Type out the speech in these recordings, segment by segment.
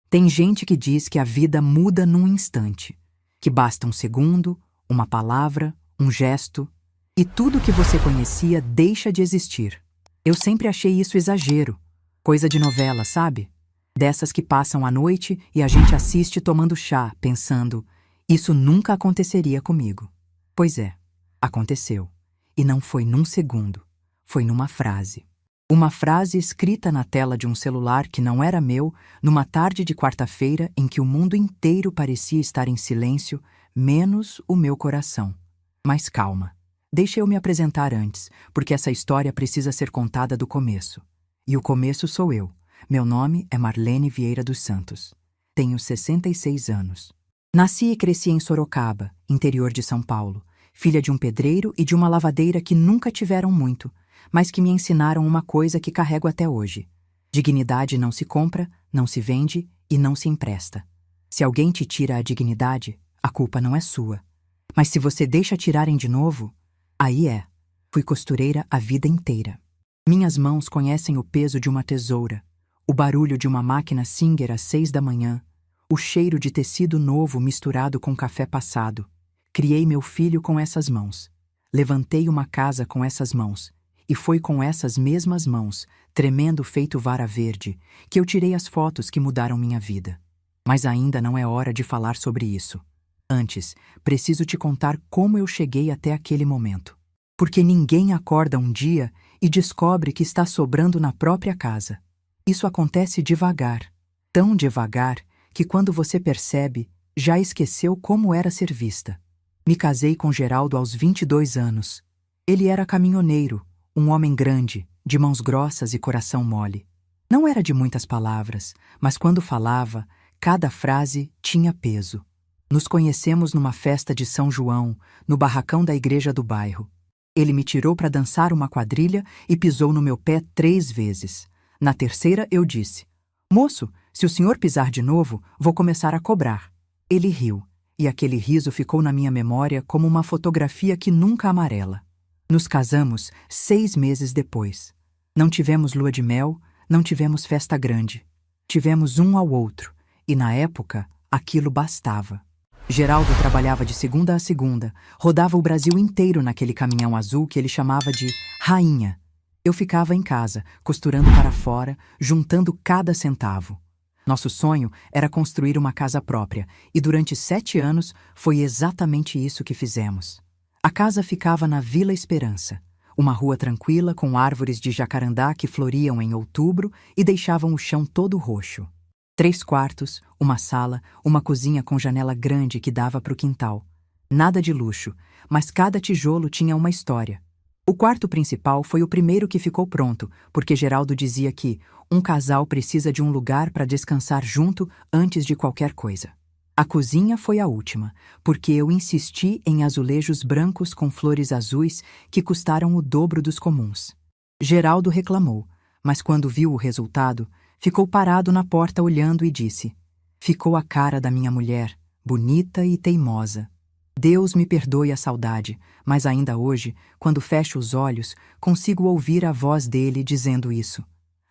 Tem gente que diz que a vida muda num instante, que basta um segundo, uma palavra, um gesto, e tudo que você conhecia deixa de existir. Eu sempre achei isso exagero, coisa de novela, sabe? Dessas que passam a noite e a gente assiste tomando chá, pensando, isso nunca aconteceria comigo. Pois é, aconteceu. E não foi num segundo, foi numa frase. Uma frase escrita na tela de um celular que não era meu, numa tarde de quarta-feira em que o mundo inteiro parecia estar em silêncio, menos o meu coração. Mas calma, deixa eu me apresentar antes, porque essa história precisa ser contada do começo. E o começo sou eu. Meu nome é Marlene Vieira dos Santos. Tenho 66 anos. Nasci e cresci em Sorocaba, interior de São Paulo, filha de um pedreiro e de uma lavadeira que nunca tiveram muito, mas que me ensinaram uma coisa que carrego até hoje. Dignidade não se compra, não se vende e não se empresta. Se alguém te tira a dignidade, a culpa não é sua. Mas se você deixa tirarem de novo, aí é. Fui costureira a vida inteira. Minhas mãos conhecem o peso de uma tesoura, o barulho de uma máquina Singer às 6 da manhã, o cheiro de tecido novo misturado com café passado. Criei meu filho com essas mãos. Levantei uma casa com essas mãos. E foi com essas mesmas mãos, tremendo feito vara verde, que eu tirei as fotos que mudaram minha vida. Mas ainda não é hora de falar sobre isso. Antes, preciso te contar como eu cheguei até aquele momento. Porque ninguém acorda um dia e descobre que está sobrando na própria casa. Isso acontece devagar, tão devagar que quando você percebe, já esqueceu como era ser vista. Me casei com Geraldo aos 22 anos. Ele era caminhoneiro, um homem grande, de mãos grossas e coração mole. Não era de muitas palavras, mas quando falava, cada frase tinha peso. Nos conhecemos numa festa de São João, no barracão da igreja do bairro. Ele me tirou para dançar uma quadrilha e pisou no meu pé 3 vezes. Na terceira eu disse, moço, se o senhor pisar de novo, vou começar a cobrar. Ele riu, e aquele riso ficou na minha memória como uma fotografia que nunca amarela. Nos casamos 6 meses depois. Não tivemos lua de mel, não tivemos festa grande. Tivemos um ao outro, e na época, aquilo bastava. Geraldo trabalhava de segunda a segunda, rodava o Brasil inteiro naquele caminhão azul que ele chamava de Rainha. Eu ficava em casa, costurando para fora, juntando cada centavo. Nosso sonho era construir uma casa própria, e durante 7 anos foi exatamente isso que fizemos. A casa ficava na Vila Esperança, uma rua tranquila com árvores de jacarandá que floriam em outubro e deixavam o chão todo roxo. 3 quartos, uma sala, uma cozinha com janela grande que dava para o quintal. Nada de luxo, mas cada tijolo tinha uma história. O quarto principal foi o primeiro que ficou pronto, porque Geraldo dizia que um casal precisa de um lugar para descansar junto antes de qualquer coisa. A cozinha foi a última, porque eu insisti em azulejos brancos com flores azuis que custaram o dobro dos comuns. Geraldo reclamou, mas quando viu o resultado, ficou parado na porta olhando e disse: ficou a cara da minha mulher, bonita e teimosa. Deus me perdoe a saudade, mas ainda hoje, quando fecho os olhos, consigo ouvir a voz dele dizendo isso.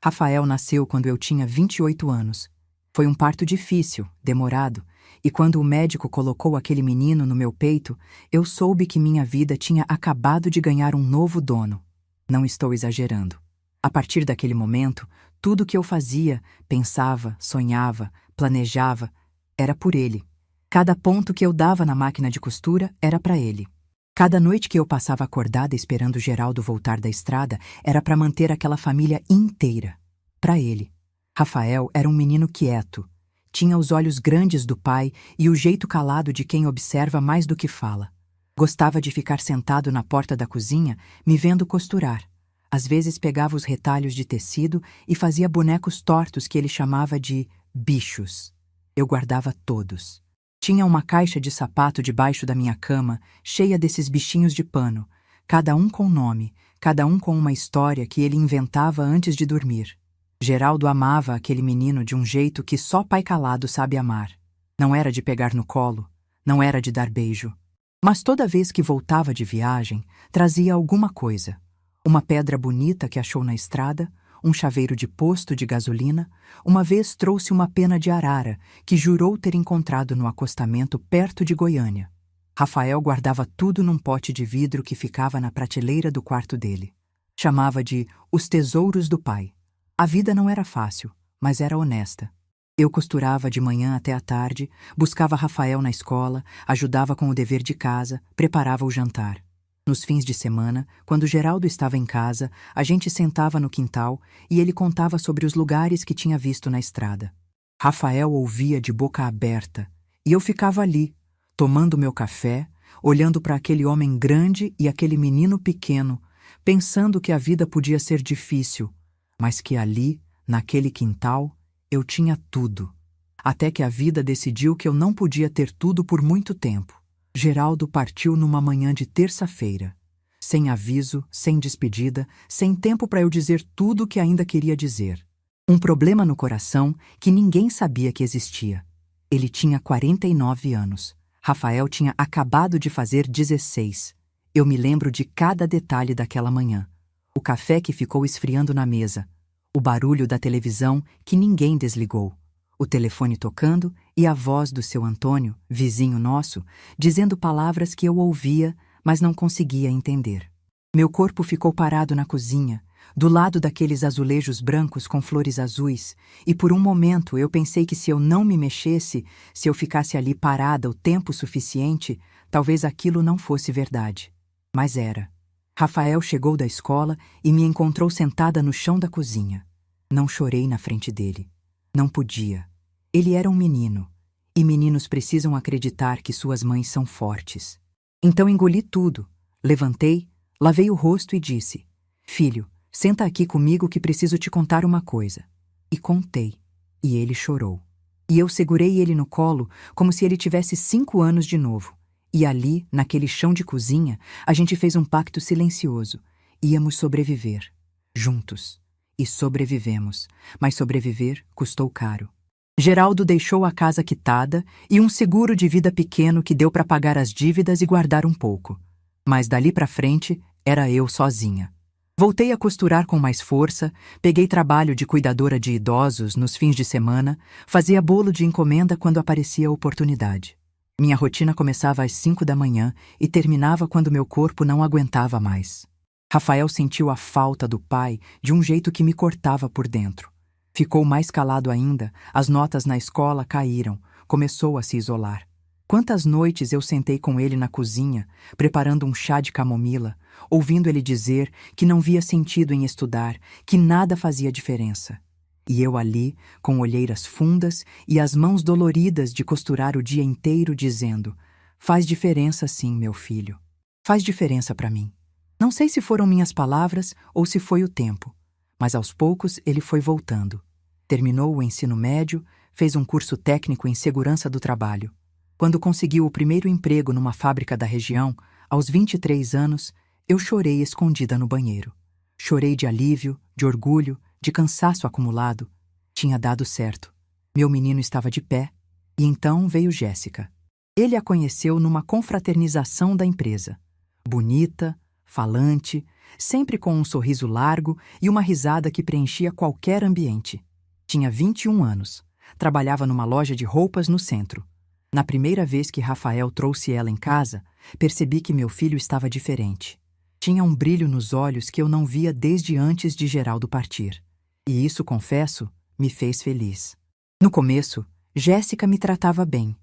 Rafael nasceu quando eu tinha 28 anos. Foi um parto difícil, demorado, e quando o médico colocou aquele menino no meu peito, eu soube que minha vida tinha acabado de ganhar um novo dono. Não estou exagerando. A partir daquele momento, tudo que eu fazia, pensava, sonhava, planejava, era por ele. Cada ponto que eu dava na máquina de costura era para ele. Cada noite que eu passava acordada esperando Geraldo voltar da estrada era para manter aquela família inteira. Para ele. Rafael era um menino quieto. Tinha os olhos grandes do pai e o jeito calado de quem observa mais do que fala. Gostava de ficar sentado na porta da cozinha, me vendo costurar. Às vezes pegava os retalhos de tecido e fazia bonecos tortos que ele chamava de bichos. Eu guardava todos. Tinha uma caixa de sapato debaixo da minha cama, cheia desses bichinhos de pano, cada um com nome, cada um com uma história que ele inventava antes de dormir. Geraldo amava aquele menino de um jeito que só pai calado sabe amar. Não era de pegar no colo, não era de dar beijo. Mas toda vez que voltava de viagem, trazia alguma coisa. Uma pedra bonita que achou na estrada, um chaveiro de posto de gasolina, uma vez trouxe uma pena de arara que jurou ter encontrado no acostamento perto de Goiânia. Rafael guardava tudo num pote de vidro que ficava na prateleira do quarto dele. Chamava de os tesouros do pai. A vida não era fácil, mas era honesta. Eu costurava de manhã até à tarde, buscava Rafael na escola, ajudava com o dever de casa, preparava o jantar. Nos fins de semana, quando Geraldo estava em casa, a gente sentava no quintal e ele contava sobre os lugares que tinha visto na estrada. Rafael ouvia de boca aberta e eu ficava ali, tomando meu café, olhando para aquele homem grande e aquele menino pequeno, pensando que a vida podia ser difícil, mas que ali, naquele quintal, eu tinha tudo. Até que a vida decidiu que eu não podia ter tudo por muito tempo. Geraldo partiu numa manhã de terça-feira. Sem aviso, sem despedida, sem tempo para eu dizer tudo o que ainda queria dizer. Um problema no coração que ninguém sabia que existia. Ele tinha 49 anos. Rafael tinha acabado de fazer 16. Eu me lembro de cada detalhe daquela manhã. O café que ficou esfriando na mesa. O barulho da televisão que ninguém desligou. O telefone tocando e a voz do seu Antônio, vizinho nosso, dizendo palavras que eu ouvia, mas não conseguia entender. Meu corpo ficou parado na cozinha, do lado daqueles azulejos brancos com flores azuis, e por um momento eu pensei que se eu não me mexesse, se eu ficasse ali parada o tempo suficiente, talvez aquilo não fosse verdade. Mas era. Rafael chegou da escola e me encontrou sentada no chão da cozinha. Não chorei na frente dele. Não podia. Ele era um menino, e meninos precisam acreditar que suas mães são fortes. Então engoli tudo, levantei, lavei o rosto e disse: "Filho, senta aqui comigo que preciso te contar uma coisa." E contei, e ele chorou. E eu segurei ele no colo como se ele tivesse 5 anos de novo. E ali, naquele chão de cozinha, a gente fez um pacto silencioso. Íamos sobreviver, juntos. E sobrevivemos, mas sobreviver custou caro. Geraldo deixou a casa quitada e um seguro de vida pequeno que deu para pagar as dívidas e guardar um pouco. Mas dali para frente, era eu sozinha. Voltei a costurar com mais força, peguei trabalho de cuidadora de idosos nos fins de semana, fazia bolo de encomenda quando aparecia a oportunidade. Minha rotina começava às 5 da manhã e terminava quando meu corpo não aguentava mais. Rafael sentiu a falta do pai de um jeito que me cortava por dentro. Ficou mais calado ainda, as notas na escola caíram, começou a se isolar. Quantas noites eu sentei com ele na cozinha, preparando um chá de camomila, ouvindo ele dizer que não via sentido em estudar, que nada fazia diferença. E eu ali, com olheiras fundas e as mãos doloridas de costurar o dia inteiro, dizendo: "Faz diferença sim, meu filho. Faz diferença para mim." Não sei se foram minhas palavras ou se foi o tempo, mas aos poucos ele foi voltando. Terminou o ensino médio, fez um curso técnico em segurança do trabalho. Quando conseguiu o primeiro emprego numa fábrica da região, aos 23 anos, eu chorei escondida no banheiro. Chorei de alívio, de orgulho, de cansaço acumulado. Tinha dado certo. Meu menino estava de pé, e então veio Jéssica. Ele a conheceu numa confraternização da empresa. Bonita, falante, sempre com um sorriso largo e uma risada que preenchia qualquer ambiente. Tinha 21 anos. Trabalhava numa loja de roupas no centro. Na primeira vez que Rafael trouxe ela em casa, percebi que meu filho estava diferente. Tinha um brilho nos olhos que eu não via desde antes de Geraldo partir. E isso, confesso, me fez feliz. No começo, Jéssica me tratava bem.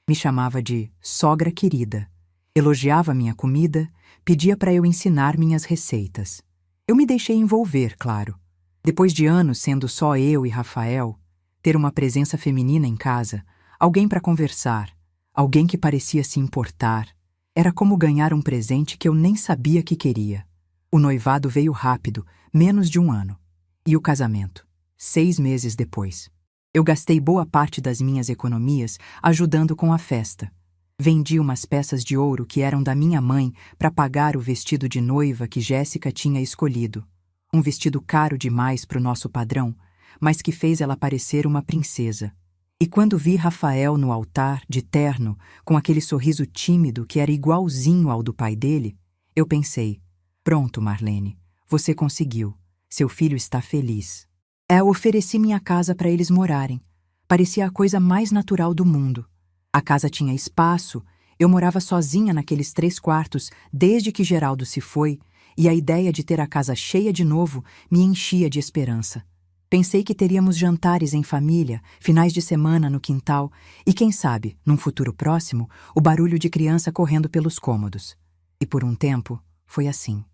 Me chamava de sogra querida. Elogiava minha comida, pedia para eu ensinar minhas receitas. Eu me deixei envolver, claro. Depois de anos sendo só eu e Rafael, ter uma presença feminina em casa, alguém para conversar, alguém que parecia se importar, era como ganhar um presente que eu nem sabia que queria. O noivado veio rápido, menos de 1 ano. E o casamento, 6 meses depois. Eu gastei boa parte das minhas economias ajudando com a festa. Vendi umas peças de ouro que eram da minha mãe para pagar o vestido de noiva que Jéssica tinha escolhido. Um vestido caro demais para o nosso padrão, mas que fez ela parecer uma princesa. E quando vi Rafael no altar, de terno, com aquele sorriso tímido que era igualzinho ao do pai dele, eu pensei: pronto, Marlene, você conseguiu. Seu filho está feliz. Eu ofereci minha casa para eles morarem. Parecia a coisa mais natural do mundo. A casa tinha espaço, eu morava sozinha naqueles 3 quartos desde que Geraldo se foi, e a ideia de ter a casa cheia de novo me enchia de esperança. Pensei que teríamos jantares em família, finais de semana no quintal e, quem sabe, num futuro próximo, o barulho de criança correndo pelos cômodos. E por um tempo, foi assim.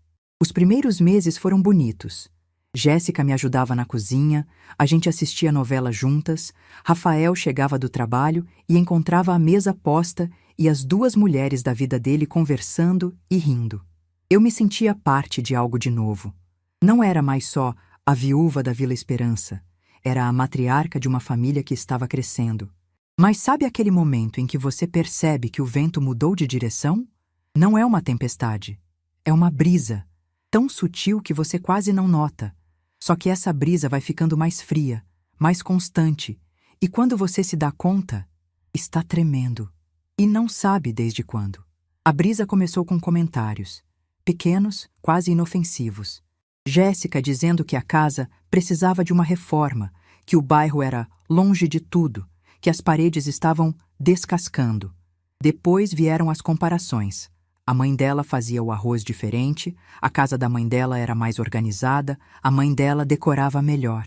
Os primeiros meses foram bonitos. Jéssica me ajudava na cozinha, a gente assistia novela juntas, Rafael chegava do trabalho e encontrava a mesa posta e as 2 mulheres da vida dele conversando e rindo. Eu me sentia parte de algo de novo. Não era mais só a viúva da Vila Esperança, era a matriarca de uma família que estava crescendo. Mas sabe aquele momento em que você percebe que o vento mudou de direção? Não é uma tempestade, é uma brisa, tão sutil que você quase não nota. Só que essa brisa vai ficando mais fria, mais constante, e quando você se dá conta, está tremendo. E não sabe desde quando. A brisa começou com comentários, pequenos, quase inofensivos. Jéssica dizendo que a casa precisava de uma reforma, que o bairro era longe de tudo, que as paredes estavam descascando. Depois vieram as comparações. A mãe dela fazia o arroz diferente, a casa da mãe dela era mais organizada, a mãe dela decorava melhor.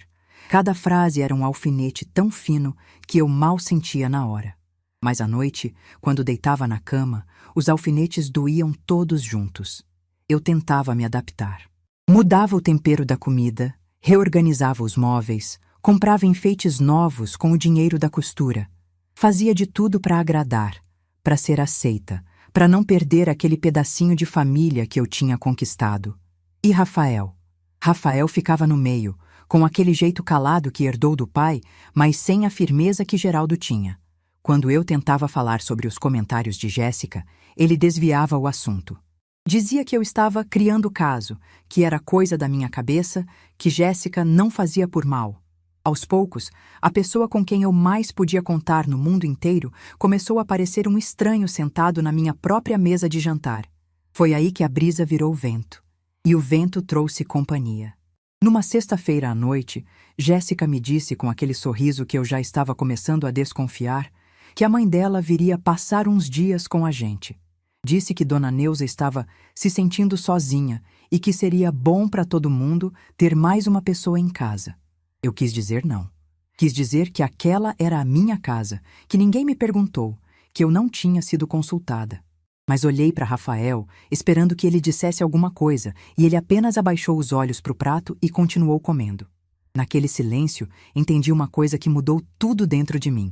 Cada frase era um alfinete tão fino que eu mal sentia na hora. Mas à noite, quando deitava na cama, os alfinetes doíam todos juntos. Eu tentava me adaptar. Mudava o tempero da comida, reorganizava os móveis, comprava enfeites novos com o dinheiro da costura. Fazia de tudo para agradar, para ser aceita, para não perder aquele pedacinho de família que eu tinha conquistado. E Rafael? Rafael ficava no meio, com aquele jeito calado que herdou do pai, mas sem a firmeza que Geraldo tinha. Quando eu tentava falar sobre os comentários de Jéssica, ele desviava o assunto. Dizia que eu estava criando caso, que era coisa da minha cabeça, que Jéssica não fazia por mal. Aos poucos, a pessoa com quem eu mais podia contar no mundo inteiro começou a parecer um estranho sentado na minha própria mesa de jantar. Foi aí que a brisa virou vento. E o vento trouxe companhia. Numa sexta-feira à noite, Jéssica me disse com aquele sorriso que eu já estava começando a desconfiar, que a mãe dela viria passar uns dias com a gente. Disse que Dona Neuza estava se sentindo sozinha e que seria bom para todo mundo ter mais uma pessoa em casa. Eu quis dizer não. Quis dizer que aquela era a minha casa, que ninguém me perguntou, que eu não tinha sido consultada. Mas olhei para Rafael, esperando que ele dissesse alguma coisa, e ele apenas abaixou os olhos para o prato e continuou comendo. Naquele silêncio, entendi uma coisa que mudou tudo dentro de mim.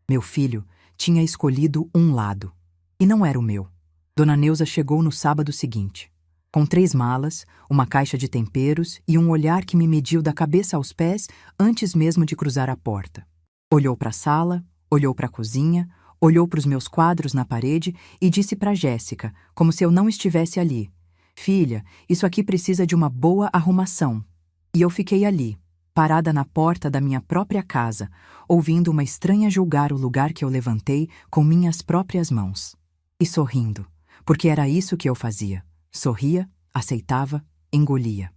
Meu filho tinha escolhido um lado. E não era o meu. Dona Neuza chegou no sábado seguinte, com 3 malas, uma caixa de temperos e um olhar que me mediu da cabeça aos pés antes mesmo de cruzar a porta. Olhou para a sala, olhou para a cozinha, olhou para os meus quadros na parede e disse para Jéssica, como se eu não estivesse ali: "Filha, isso aqui precisa de uma boa arrumação." E eu fiquei ali, parada na porta da minha própria casa, ouvindo uma estranha julgar o lugar que eu levantei com minhas próprias mãos. E sorrindo, porque era isso que eu fazia. Sorria, aceitava, engolia.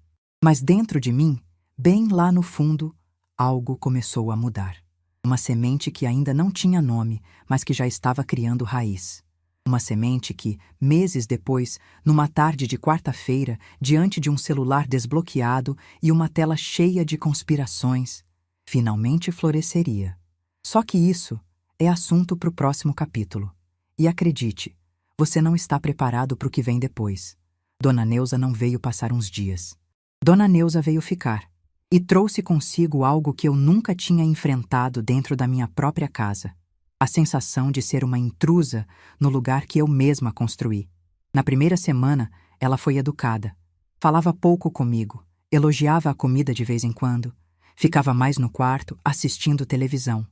Mas dentro de mim, bem lá no fundo, algo começou a mudar. Uma semente que ainda não tinha nome, mas que já estava criando raiz. Uma semente que, meses depois, numa tarde de quarta-feira, diante de um celular desbloqueado e uma tela cheia de conspirações, finalmente floresceria. Só que isso é assunto para o próximo capítulo. E acredite, você não está preparado para o que vem depois. Dona Neuza não veio passar uns dias. Dona Neuza veio ficar. E trouxe consigo algo que eu nunca tinha enfrentado dentro da minha própria casa. A sensação de ser uma intrusa no lugar que eu mesma construí. Na primeira semana, ela foi educada. Falava pouco comigo, elogiava a comida de vez em quando, ficava mais no quarto assistindo televisão.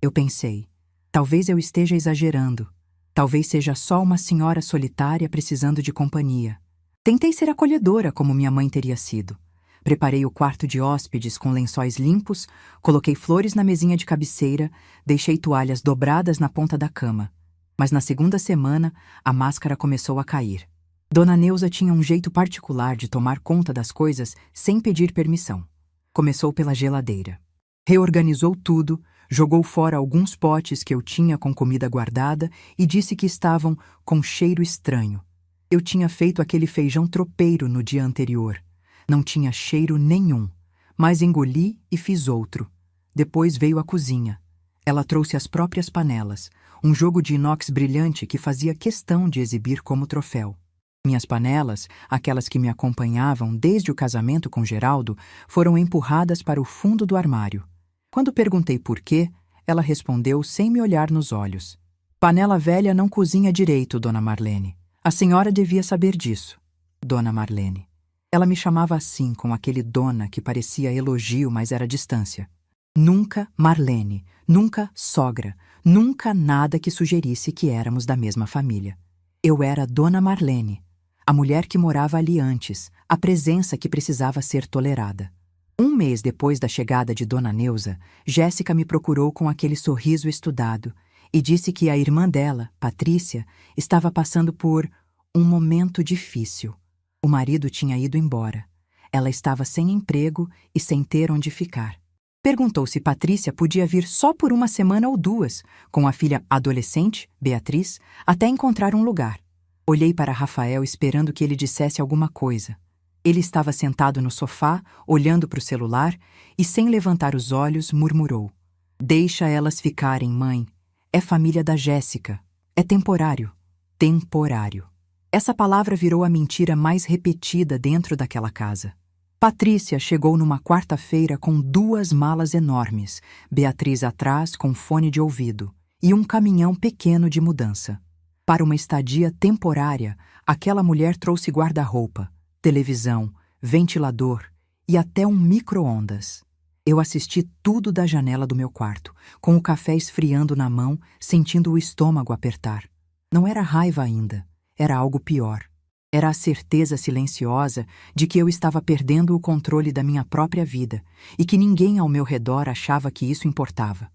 Eu pensei, talvez eu esteja exagerando. Talvez seja só uma senhora solitária precisando de companhia. Tentei ser acolhedora como minha mãe teria sido. Preparei o quarto de hóspedes com lençóis limpos, coloquei flores na mesinha de cabeceira, deixei toalhas dobradas na ponta da cama. Mas na segunda semana, a máscara começou a cair. Dona Neuza tinha um jeito particular de tomar conta das coisas sem pedir permissão. Começou pela geladeira. Reorganizou tudo, jogou fora alguns potes que eu tinha com comida guardada e disse que estavam com cheiro estranho. Eu tinha feito aquele feijão tropeiro no dia anterior. Não tinha cheiro nenhum, mas engoli e fiz outro. Depois veio a cozinha. Ela trouxe as próprias panelas, um jogo de inox brilhante que fazia questão de exibir como troféu. Minhas panelas, aquelas que me acompanhavam desde o casamento com Geraldo, foram empurradas para o fundo do armário. Quando perguntei por quê, ela respondeu sem me olhar nos olhos. Panela velha não cozinha direito, Dona Marlene. A senhora devia saber disso. Dona Marlene. Ela me chamava assim, com aquele dona que parecia elogio, mas era distância. Nunca Marlene, nunca sogra, nunca nada que sugerisse que éramos da mesma família. Eu era Dona Marlene, a mulher que morava ali antes, a presença que precisava ser tolerada. Um mês depois da chegada de Dona Neuza, Jéssica me procurou com aquele sorriso estudado e disse que a irmã dela, Patrícia, estava passando por um momento difícil. O marido tinha ido embora. Ela estava sem emprego e sem ter onde ficar. Perguntou se Patrícia podia vir só por uma semana ou duas, com a filha adolescente, Beatriz, até encontrar um lugar. Olhei para Rafael esperando que ele dissesse alguma coisa. Ele estava sentado no sofá, olhando para o celular e, sem levantar os olhos, murmurou. Deixa elas ficarem, mãe. É família da Jéssica. É temporário. Temporário. Essa palavra virou a mentira mais repetida dentro daquela casa. Patrícia chegou numa quarta-feira com 2 malas enormes, Beatriz atrás com fone de ouvido e um caminhão pequeno de mudança. Para uma estadia temporária, aquela mulher trouxe guarda-roupa, televisão, ventilador e até um micro-ondas. Eu assisti tudo da janela do meu quarto, com o café esfriando na mão, sentindo o estômago apertar. Não era raiva ainda, era algo pior. Era a certeza silenciosa de que eu estava perdendo o controle da minha própria vida e que ninguém ao meu redor achava que isso importava.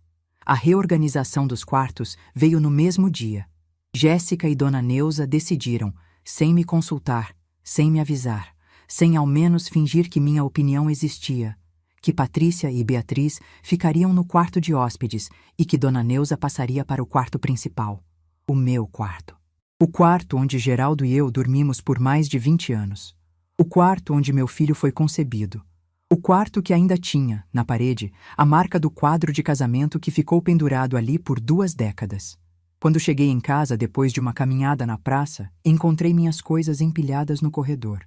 A reorganização dos quartos veio no mesmo dia. Jéssica e Dona Neuza decidiram, sem me consultar, sem me avisar, sem ao menos fingir que minha opinião existia, que Patrícia e Beatriz ficariam no quarto de hóspedes e que Dona Neuza passaria para o quarto principal, o meu quarto. O quarto onde Geraldo e eu dormimos por mais de 20 anos. O quarto onde meu filho foi concebido. O quarto que ainda tinha, na parede, a marca do quadro de casamento que ficou pendurado ali por 2 décadas. Quando cheguei em casa depois de uma caminhada na praça, encontrei minhas coisas empilhadas no corredor.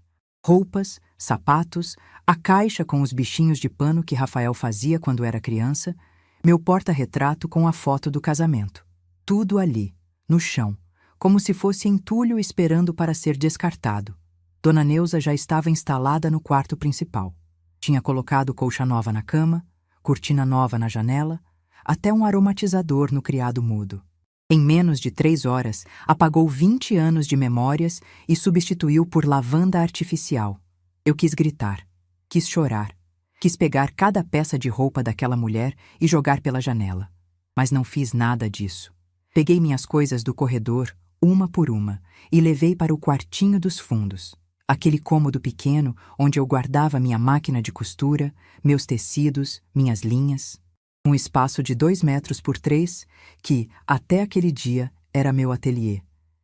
Roupas, sapatos, a caixa com os bichinhos de pano que Rafael fazia quando era criança, meu porta-retrato com a foto do casamento. Tudo ali, no chão, como se fosse entulho esperando para ser descartado. Dona Neuza já estava instalada no quarto principal. Tinha colocado colcha nova na cama, cortina nova na janela, até um aromatizador no criado mudo. Em menos de 3 horas, apagou 20 anos de memórias e substituiu por lavanda artificial. Eu quis gritar, quis chorar, quis pegar cada peça de roupa daquela mulher e jogar pela janela. Mas não fiz nada disso. Peguei minhas coisas do corredor, uma por uma, e levei para o quartinho dos fundos, aquele cômodo pequeno onde eu guardava minha máquina de costura, meus tecidos, minhas linhas. Um espaço de 2 metros por 3, que, até aquele dia, era meu ateliê,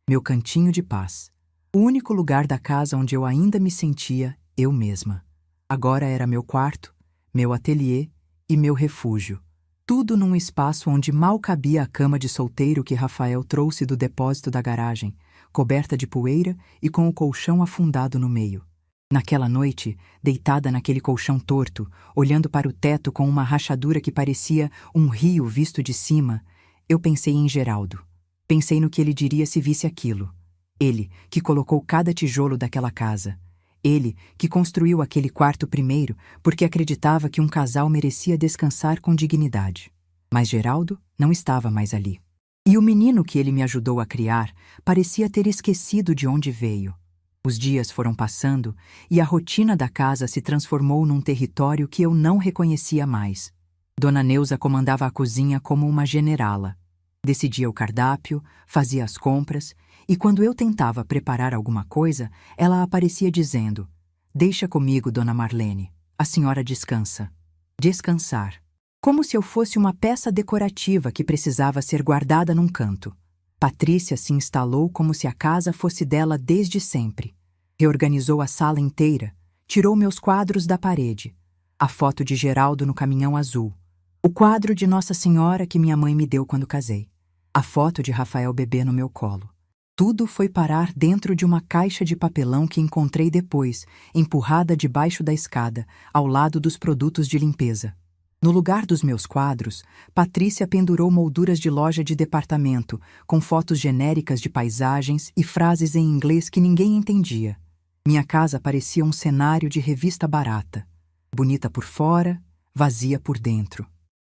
meu cantinho de paz. O único lugar da casa onde eu ainda me sentia eu mesma. Agora era meu quarto, meu ateliê e meu refúgio. Tudo num espaço onde mal cabia a cama de solteiro que Rafael trouxe do depósito da garagem, coberta de poeira e com o colchão afundado no meio. Naquela noite, deitada naquele colchão torto, olhando para o teto com uma rachadura que parecia um rio visto de cima, eu pensei em Geraldo. Pensei no que ele diria se visse aquilo. Ele, que colocou cada tijolo daquela casa. Ele, que construiu aquele quarto primeiro porque acreditava que um casal merecia descansar com dignidade. Mas Geraldo não estava mais ali. E o menino que ele me ajudou a criar parecia ter esquecido de onde veio. Os dias foram passando e a rotina da casa se transformou num território que eu não reconhecia mais. Dona Neuza comandava a cozinha como uma generala. Decidia o cardápio, fazia as compras E quando eu tentava preparar alguma coisa, ela aparecia dizendo: "Deixa comigo, Dona Marlene. A senhora descansa." Descansar. Como se eu fosse uma peça decorativa que precisava ser guardada num canto. Patrícia se instalou como se a casa fosse dela desde sempre. Reorganizou a sala inteira, tirou meus quadros da parede, a foto de Geraldo no caminhão azul, o quadro de Nossa Senhora que minha mãe me deu quando casei, a foto de Rafael bebê no meu colo. Tudo foi parar dentro de uma caixa de papelão que encontrei depois, empurrada debaixo da escada, ao lado dos produtos de limpeza. No lugar dos meus quadros, Patrícia pendurou molduras de loja de departamento, com fotos genéricas de paisagens e frases em inglês que ninguém entendia. Minha casa parecia um cenário de revista barata. Bonita por fora, vazia por dentro.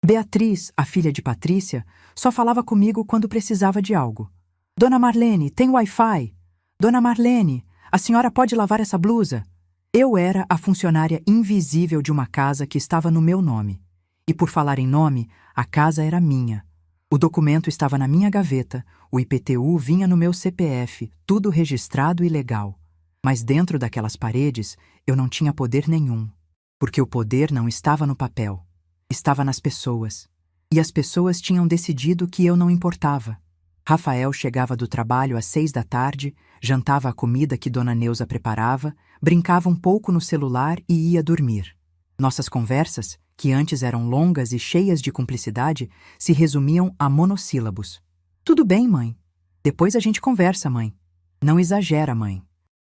Beatriz, a filha de Patrícia, só falava comigo quando precisava de algo. "Dona Marlene, tem Wi-Fi? Dona Marlene, a senhora pode lavar essa blusa?" Eu era a funcionária invisível de uma casa que estava no meu nome. E por falar em nome, a casa era minha. O documento estava na minha gaveta, o IPTU vinha no meu CPF, tudo registrado e legal. Mas dentro daquelas paredes, eu não tinha poder nenhum. Porque o poder não estava no papel. Estava nas pessoas. E as pessoas tinham decidido que eu não importava. Rafael chegava do trabalho às 6 da tarde, jantava a comida que Dona Neuza preparava, brincava um pouco no celular e ia dormir. Nossas conversas, que antes eram longas e cheias de cumplicidade, se resumiam a monossílabos. "Tudo bem, mãe. Depois a gente conversa, mãe." "Não exagera, mãe."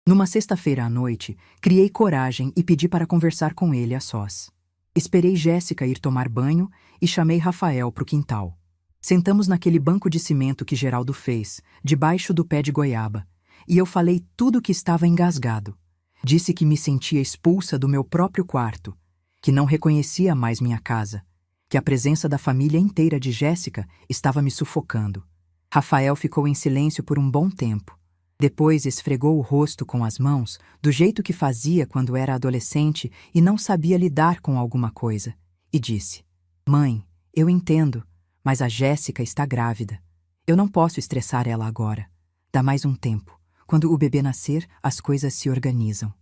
Numa sexta-feira à noite, criei coragem e pedi para conversar com ele a sós. Esperei Jéssica ir tomar banho e chamei Rafael para o quintal. Sentamos naquele banco de cimento que Geraldo fez, debaixo do pé de goiaba, e eu falei tudo que estava engasgado. Disse que me sentia expulsa do meu próprio quarto, que não reconhecia mais minha casa, que a presença da família inteira de Jéssica estava me sufocando. Rafael ficou em silêncio por um bom tempo. Depois esfregou o rosto com as mãos, do jeito que fazia quando era adolescente e não sabia lidar com alguma coisa, e disse: "Mãe, eu entendo, mas a Jéssica está grávida. Eu não posso estressar ela agora. Dá mais um tempo. Quando o bebê nascer, as coisas se organizam."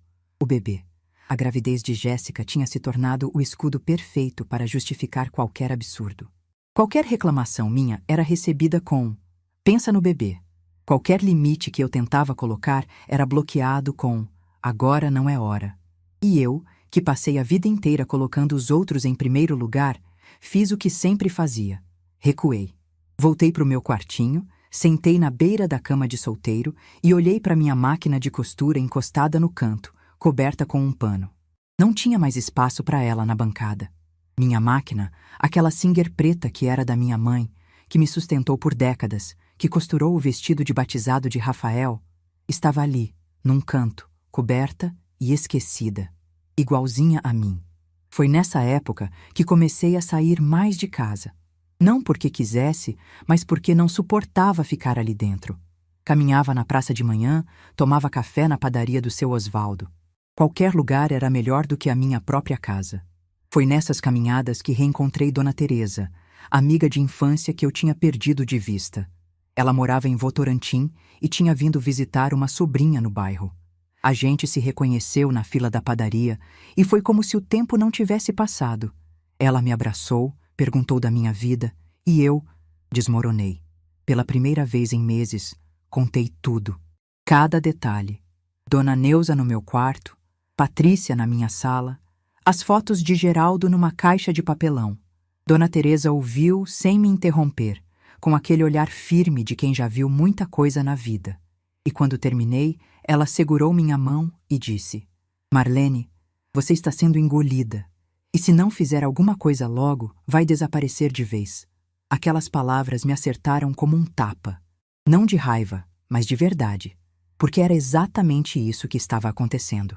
O bebê. A gravidez de Jéssica tinha se tornado o escudo perfeito para justificar qualquer absurdo. Qualquer reclamação minha era recebida com: "Pensa no bebê." Qualquer limite que eu tentava colocar era bloqueado com: "Agora não é hora." E eu, que passei a vida inteira colocando os outros em primeiro lugar, fiz o que sempre fazia. Recuei. Voltei para o meu quartinho, sentei na beira da cama de solteiro e olhei para minha máquina de costura encostada no canto, coberta com um pano. Não tinha mais espaço para ela na bancada. Minha máquina, aquela Singer preta que era da minha mãe, que me sustentou por décadas, que costurou o vestido de batizado de Rafael, estava ali, num canto, coberta e esquecida, igualzinha a mim. Foi nessa época que comecei a sair mais de casa. Não porque quisesse, mas porque não suportava ficar ali dentro. Caminhava na praça de manhã, tomava café na padaria do seu Osvaldo. Qualquer lugar era melhor do que a minha própria casa. Foi nessas caminhadas que reencontrei Dona Teresa, amiga de infância que eu tinha perdido de vista. Ela morava em Votorantim e tinha vindo visitar uma sobrinha no bairro. A gente se reconheceu na fila da padaria e foi como se o tempo não tivesse passado. Ela me abraçou, perguntou da minha vida e eu desmoronei. Pela primeira vez em meses, contei tudo. Cada detalhe. Dona Neuza no meu quarto, Patrícia na minha sala, as fotos de Geraldo numa caixa de papelão. Dona Teresa ouviu sem me interromper, com aquele olhar firme de quem já viu muita coisa na vida. E quando terminei, ela segurou minha mão e disse: "Marlene, você está sendo engolida. E se não fizer alguma coisa logo, vai desaparecer de vez." Aquelas palavras me acertaram como um tapa. Não de raiva, mas de verdade. Porque era exatamente isso que estava acontecendo.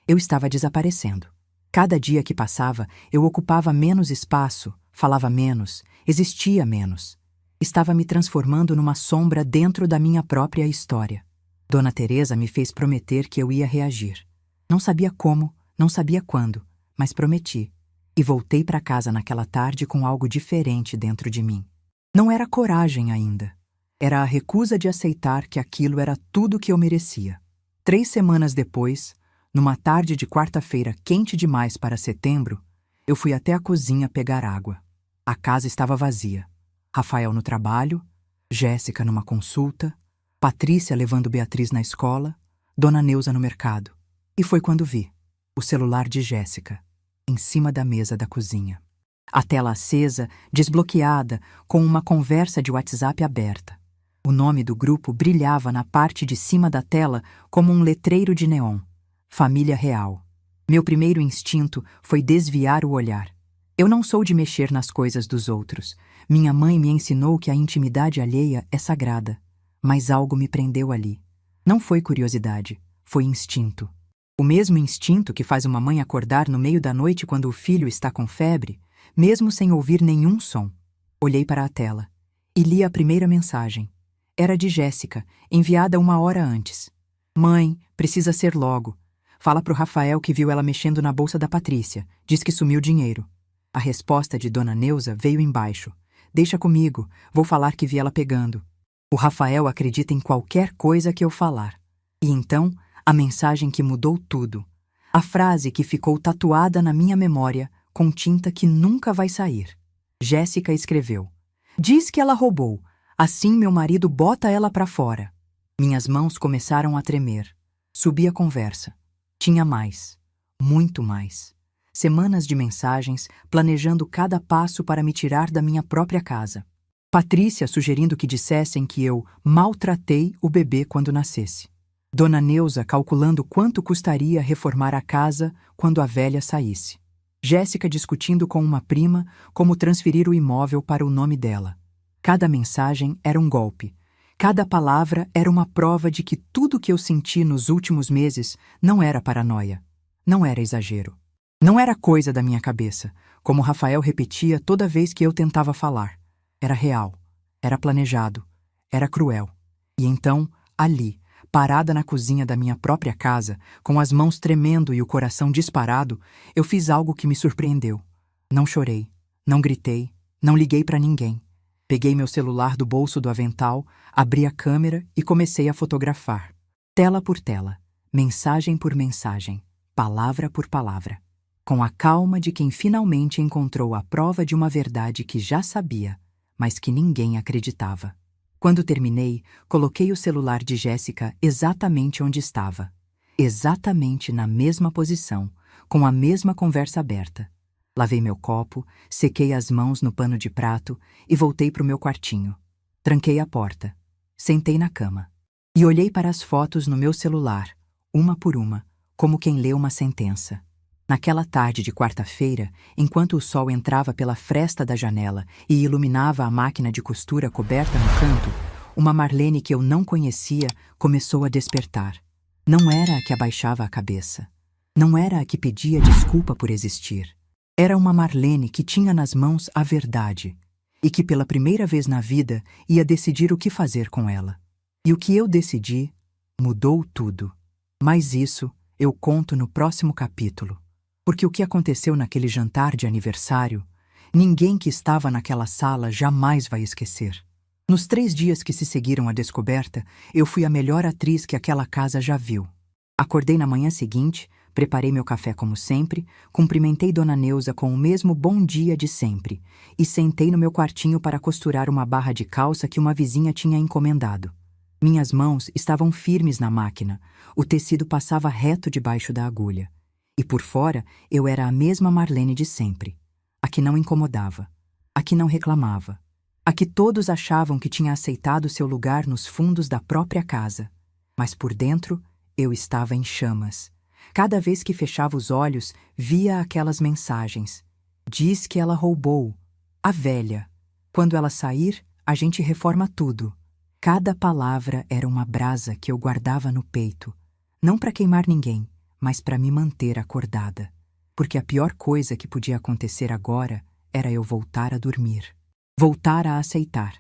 Eu estava desaparecendo. Cada dia que passava, eu ocupava menos espaço, falava menos, existia menos. Estava me transformando numa sombra dentro da minha própria história. Dona Teresa me fez prometer que eu ia reagir. Não sabia como, não sabia quando, mas prometi. E voltei para casa naquela tarde com algo diferente dentro de mim. Não era coragem ainda. Era a recusa de aceitar que aquilo era tudo que eu merecia. 3 semanas depois, numa tarde de quarta-feira quente demais para setembro, eu fui até a cozinha pegar água. A casa estava vazia. Rafael no trabalho, Jéssica numa consulta, Patrícia levando Beatriz na escola, Dona Neuza no mercado. E foi quando vi o celular de Jéssica, em cima da mesa da cozinha. A tela acesa, desbloqueada, com uma conversa de WhatsApp aberta. O nome do grupo brilhava na parte de cima da tela como um letreiro de neon. Família Real. Meu primeiro instinto foi desviar o olhar. Eu não sou de mexer nas coisas dos outros. Minha mãe me ensinou que a intimidade alheia é sagrada. Mas algo me prendeu ali. Não foi curiosidade, foi instinto. O mesmo instinto que faz uma mãe acordar no meio da noite quando o filho está com febre, mesmo sem ouvir nenhum som. Olhei para a tela e li a primeira mensagem. Era de Jéssica, enviada 1 hora antes. Mãe, precisa ser logo. Fala pro Rafael que viu ela mexendo na bolsa da Patrícia. Diz que sumiu dinheiro. A resposta de Dona Neuza veio embaixo. Deixa comigo, vou falar que vi ela pegando. O Rafael acredita em qualquer coisa que eu falar. E então, a mensagem que mudou tudo. A frase que ficou tatuada na minha memória com tinta que nunca vai sair. Jéssica escreveu. Diz que ela roubou. Assim meu marido bota ela pra fora. Minhas mãos começaram a tremer. Subi a conversa. Tinha mais. Muito mais. Semanas de mensagens, planejando cada passo para me tirar da minha própria casa. Patrícia sugerindo que dissessem que eu maltratei o bebê quando nascesse. Dona Neuza calculando quanto custaria reformar a casa quando a velha saísse. Jéssica discutindo com uma prima como transferir o imóvel para o nome dela. Cada mensagem era um golpe. Cada palavra era uma prova de que tudo que eu senti nos últimos meses não era paranoia. Não era exagero. Não era coisa da minha cabeça, como Rafael repetia toda vez que eu tentava falar. Era real. Era planejado. Era cruel. E então, ali, parada na cozinha da minha própria casa, com as mãos tremendo e o coração disparado, eu fiz algo que me surpreendeu. Não chorei. Não gritei. Não liguei para ninguém. Peguei meu celular do bolso do avental, abri a câmera e comecei a fotografar. Tela por tela, mensagem por mensagem, palavra por palavra. Com a calma de quem finalmente encontrou a prova de uma verdade que já sabia, mas que ninguém acreditava. Quando terminei, coloquei o celular de Jéssica exatamente onde estava. Exatamente na mesma posição, com a mesma conversa aberta. Lavei meu copo, sequei as mãos no pano de prato e voltei para o meu quartinho. Tranquei a porta. Sentei na cama. E olhei para as fotos no meu celular, uma por uma, como quem lê uma sentença. Naquela tarde de quarta-feira, enquanto o sol entrava pela fresta da janela e iluminava a máquina de costura coberta no canto, uma Marlene que eu não conhecia começou a despertar. Não era a que abaixava a cabeça. Não era a que pedia desculpa por existir. Era uma Marlene que tinha nas mãos a verdade e que pela primeira vez na vida ia decidir o que fazer com ela. E o que eu decidi mudou tudo. Mas isso eu conto no próximo capítulo, porque o que aconteceu naquele jantar de aniversário, ninguém que estava naquela sala jamais vai esquecer. Nos 3 dias que se seguiram à descoberta, eu fui a melhor atriz que aquela casa já viu. Acordei na manhã seguinte, preparei meu café como sempre, cumprimentei Dona Neuza com o mesmo bom dia de sempre e sentei no meu quartinho para costurar uma barra de calça que uma vizinha tinha encomendado. Minhas mãos estavam firmes na máquina, o tecido passava reto debaixo da agulha. E por fora eu era a mesma Marlene de sempre, a que não incomodava, a que não reclamava, a que todos achavam que tinha aceitado seu lugar nos fundos da própria casa. Mas por dentro eu estava em chamas. Cada vez que fechava os olhos, via aquelas mensagens. Diz que ela roubou. A velha. Quando ela sair, a gente reforma tudo. Cada palavra era uma brasa que eu guardava no peito. Não para queimar ninguém, mas para me manter acordada. Porque a pior coisa que podia acontecer agora era eu voltar a dormir. Voltar a aceitar.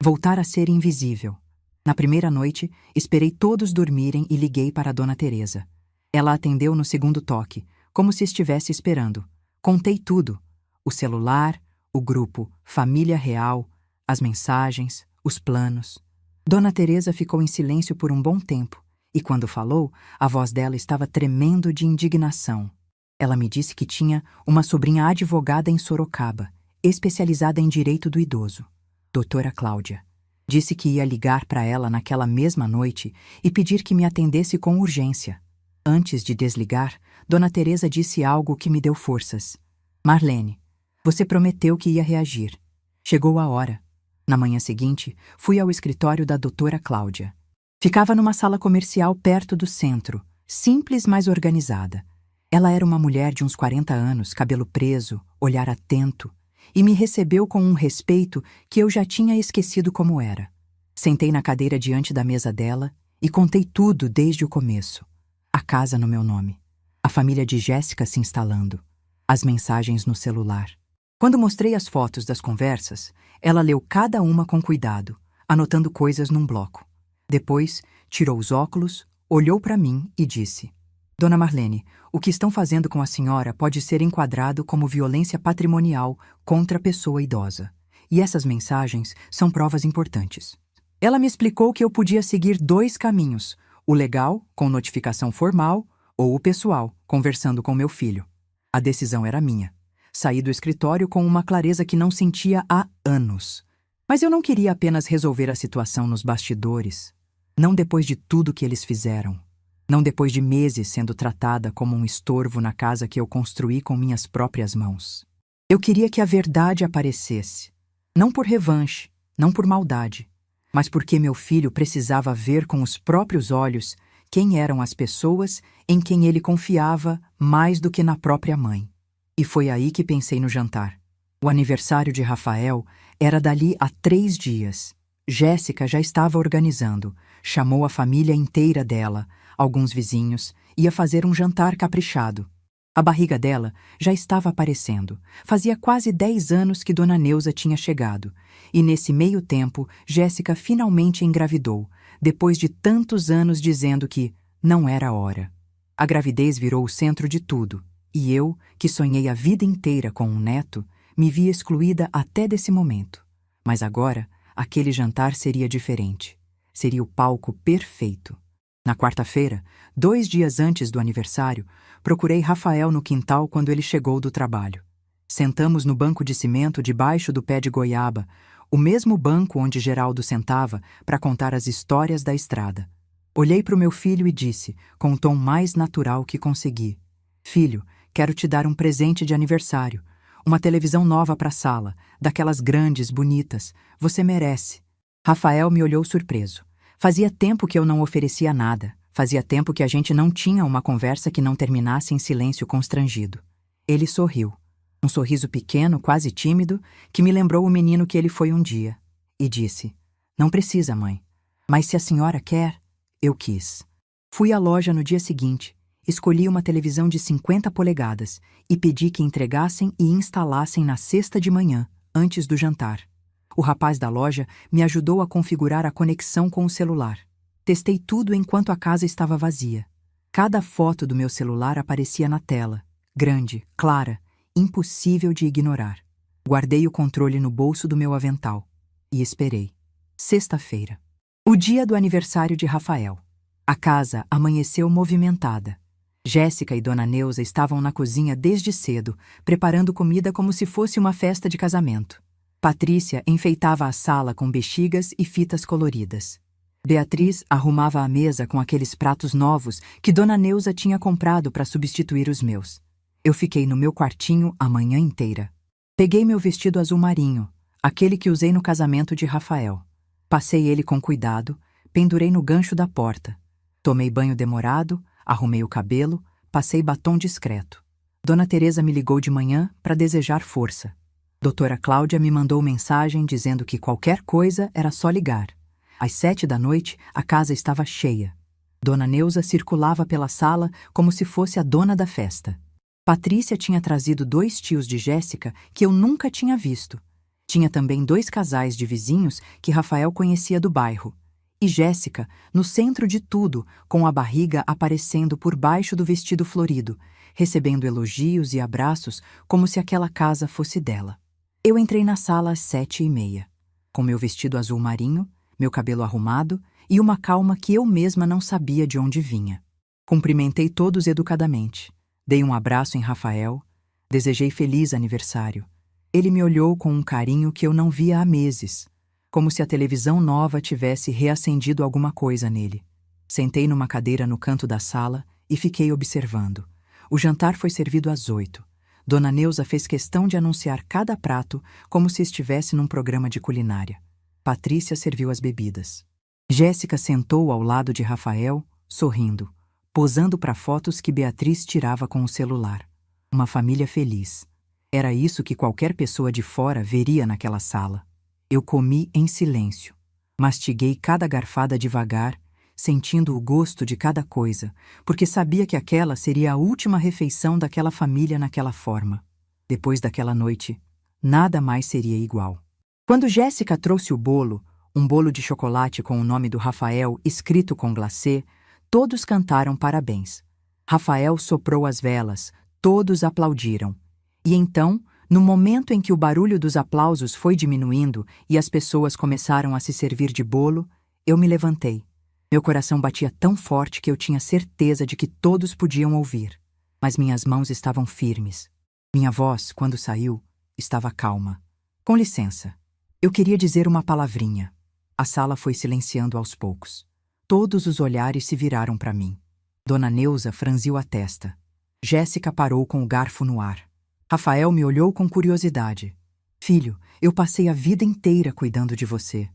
Voltar a ser invisível. Na primeira noite, esperei todos dormirem e liguei para a Dona Teresa. Ela atendeu no segundo toque, como se estivesse esperando. Contei tudo. O celular, o grupo, Família Real, as mensagens, os planos. Dona Teresa ficou em silêncio por um bom tempo, e quando falou, a voz dela estava tremendo de indignação. Ela me disse que tinha uma sobrinha advogada em Sorocaba, especializada em direito do idoso, doutora Cláudia. Disse que ia ligar para ela naquela mesma noite e pedir que me atendesse com urgência. Antes de desligar, Dona Teresa disse algo que me deu forças. Marlene, você prometeu que ia reagir. Chegou a hora. Na manhã seguinte, fui ao escritório da doutora Cláudia. Ficava numa sala comercial perto do centro, simples, mas organizada. Ela era uma mulher de uns 40 anos, cabelo preso, olhar atento, e me recebeu com um respeito que eu já tinha esquecido como era. Sentei na cadeira diante da mesa dela e contei tudo desde o começo. A casa no meu nome, a família de Jéssica se instalando, as mensagens no celular. Quando mostrei as fotos das conversas, ela leu cada uma com cuidado, anotando coisas num bloco. Depois, tirou os óculos, olhou para mim e disse: Dona Marlene, o que estão fazendo com a senhora pode ser enquadrado como violência patrimonial contra a pessoa idosa. E essas mensagens são provas importantes. Ela me explicou que eu podia seguir 2 caminhos: o legal, com notificação formal, ou o pessoal, conversando com meu filho. A decisão era minha. Saí do escritório com uma clareza que não sentia há anos. Mas eu não queria apenas resolver a situação nos bastidores. Não depois de tudo que eles fizeram. Não depois de meses sendo tratada como um estorvo na casa que eu construí com minhas próprias mãos. Eu queria que a verdade aparecesse. Não por revanche, não por maldade, mas porque meu filho precisava ver com os próprios olhos quem eram as pessoas em quem ele confiava mais do que na própria mãe. E foi aí que pensei no jantar. O aniversário de Rafael era dali a 3 dias. Jéssica já estava organizando, chamou a família inteira dela, alguns vizinhos, ia fazer um jantar caprichado. A barriga dela já estava aparecendo. Fazia quase 10 anos que Dona Neuza tinha chegado, e nesse meio tempo, Jéssica finalmente engravidou, depois de tantos anos dizendo que não era hora. A gravidez virou o centro de tudo. E eu, que sonhei a vida inteira com um neto, me vi excluída até desse momento. Mas agora, aquele jantar seria diferente. Seria o palco perfeito. Na quarta-feira, 2 dias antes do aniversário, procurei Rafael no quintal quando ele chegou do trabalho. Sentamos no banco de cimento debaixo do pé de goiaba, o mesmo banco onde Geraldo sentava para contar as histórias da estrada. Olhei para o meu filho e disse, com o tom mais natural que consegui: Filho, quero te dar um presente de aniversário. Uma televisão nova para a sala, daquelas grandes, bonitas. Você merece. Rafael me olhou surpreso. Fazia tempo que eu não oferecia nada. Fazia tempo que a gente não tinha uma conversa que não terminasse em silêncio constrangido. Ele sorriu. Um sorriso pequeno, quase tímido, que me lembrou o menino que ele foi um dia. E disse: Não precisa, mãe. Mas se a senhora quer, eu quis. Fui à loja no dia seguinte. Escolhi uma televisão de 50 polegadas e pedi que entregassem e instalassem na sexta de manhã, antes do jantar. O rapaz da loja me ajudou a configurar a conexão com o celular. Testei tudo enquanto a casa estava vazia. Cada foto do meu celular aparecia na tela, grande, clara, impossível de ignorar. Guardei o controle no bolso do meu avental e esperei. Sexta-feira. O dia do aniversário de Rafael. A casa amanheceu movimentada. Jéssica e Dona Neuza estavam na cozinha desde cedo, preparando comida como se fosse uma festa de casamento. Patrícia enfeitava a sala com bexigas e fitas coloridas. Beatriz arrumava a mesa com aqueles pratos novos que Dona Neuza tinha comprado para substituir os meus. Eu fiquei no meu quartinho a manhã inteira. Peguei meu vestido azul marinho, aquele que usei no casamento de Rafael. Passei ele com cuidado, pendurei no gancho da porta. Tomei banho demorado, arrumei o cabelo, passei batom discreto. Dona Teresa me ligou de manhã para desejar força. Doutora Cláudia me mandou mensagem dizendo que qualquer coisa era só ligar. Às 7 da noite, a casa estava cheia. Dona Neuza circulava pela sala como se fosse a dona da festa. Patrícia tinha trazido 2 tios de Jéssica que eu nunca tinha visto. Tinha também 2 casais de vizinhos que Rafael conhecia do bairro. E Jéssica, no centro de tudo, com a barriga aparecendo por baixo do vestido florido, recebendo elogios e abraços como se aquela casa fosse dela. Eu entrei na sala às 7h30. Com meu vestido azul marinho, meu cabelo arrumado e uma calma que eu mesma não sabia de onde vinha. Cumprimentei todos educadamente. Dei um abraço em Rafael. Desejei feliz aniversário. Ele me olhou com um carinho que eu não via há meses, como se a televisão nova tivesse reacendido alguma coisa nele. Sentei numa cadeira no canto da sala e fiquei observando. O jantar foi servido às 8. Dona Neuza fez questão de anunciar cada prato como se estivesse num programa de culinária. Patrícia serviu as bebidas. Jéssica sentou ao lado de Rafael, sorrindo, posando para fotos que Beatriz tirava com o celular. Uma família feliz. Era isso que qualquer pessoa de fora veria naquela sala. Eu comi em silêncio. Mastiguei cada garfada devagar, sentindo o gosto de cada coisa, porque sabia que aquela seria a última refeição daquela família naquela forma. Depois daquela noite, nada mais seria igual. Quando Jéssica trouxe o bolo, um bolo de chocolate com o nome do Rafael escrito com glacê, todos cantaram parabéns. Rafael soprou as velas, todos aplaudiram. E então, no momento em que o barulho dos aplausos foi diminuindo e as pessoas começaram a se servir de bolo, eu me levantei. Meu coração batia tão forte que eu tinha certeza de que todos podiam ouvir, mas minhas mãos estavam firmes. Minha voz, quando saiu, estava calma. Com licença, eu queria dizer uma palavrinha. A sala foi silenciando aos poucos. Todos os olhares se viraram para mim. Dona Neuza franziu a testa. Jéssica parou com o garfo no ar. Rafael me olhou com curiosidade. Filho, eu passei a vida inteira cuidando de você.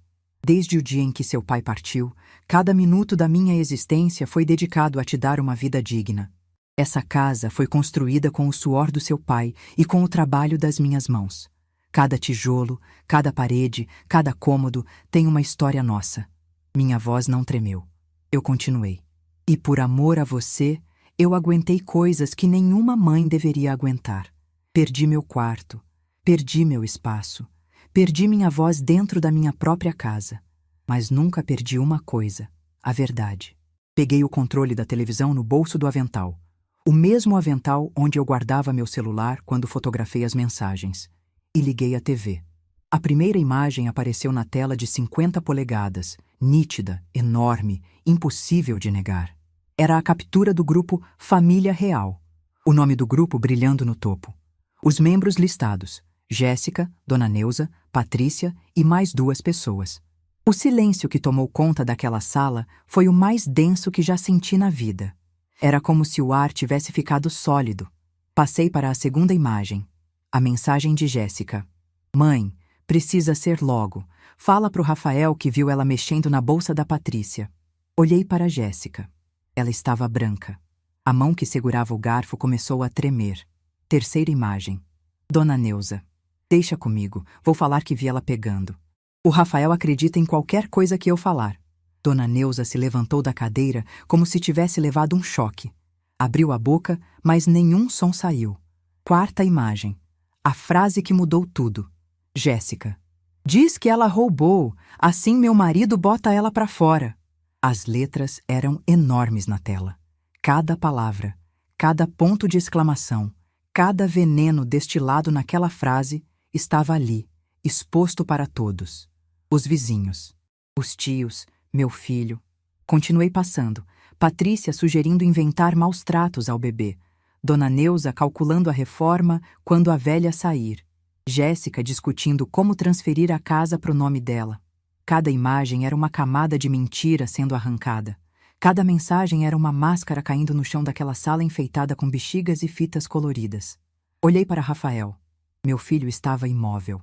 Desde o dia em que seu pai partiu, cada minuto da minha existência foi dedicado a te dar uma vida digna. Essa casa foi construída com o suor do seu pai e com o trabalho das minhas mãos. Cada tijolo, cada parede, cada cômodo tem uma história nossa. Minha voz não tremeu. Eu continuei. E por amor a você, eu aguentei coisas que nenhuma mãe deveria aguentar. Perdi meu quarto, perdi meu espaço. Perdi minha voz dentro da minha própria casa, mas nunca perdi uma coisa, a verdade. Peguei o controle da televisão no bolso do avental, o mesmo avental onde eu guardava meu celular quando fotografei as mensagens, e liguei a TV. A primeira imagem apareceu na tela de 50 polegadas, nítida, enorme, impossível de negar. Era a captura do grupo Família Real, o nome do grupo brilhando no topo. Os membros listados: Jéssica, Dona Neuza, Patrícia e mais 2 pessoas. O silêncio que tomou conta daquela sala foi o mais denso que já senti na vida. Era como se o ar tivesse ficado sólido. Passei para a segunda imagem. A mensagem de Jéssica. Mãe, precisa ser logo. Fala pro Rafael que viu ela mexendo na bolsa da Patrícia. Olhei para Jéssica. Ela estava branca. A mão que segurava o garfo começou a tremer. Terceira imagem. Dona Neuza. Deixa comigo, vou falar que vi ela pegando. O Rafael acredita em qualquer coisa que eu falar. Dona Neuza se levantou da cadeira como se tivesse levado um choque. Abriu a boca, mas nenhum som saiu. Quarta imagem. A frase que mudou tudo. Jéssica. Diz que ela roubou, assim meu marido bota ela para fora. As letras eram enormes na tela. Cada palavra, cada ponto de exclamação, cada veneno destilado naquela frase estava ali, exposto para todos. Os vizinhos, os tios, meu filho. Continuei passando, Patrícia sugerindo inventar maus tratos ao bebê, Dona Neuza calculando a reforma quando a velha sair, Jéssica discutindo como transferir a casa para o nome dela. Cada imagem era uma camada de mentira sendo arrancada. Cada mensagem era uma máscara caindo no chão daquela sala enfeitada com bexigas e fitas coloridas. Olhei para Rafael. Meu filho estava imóvel.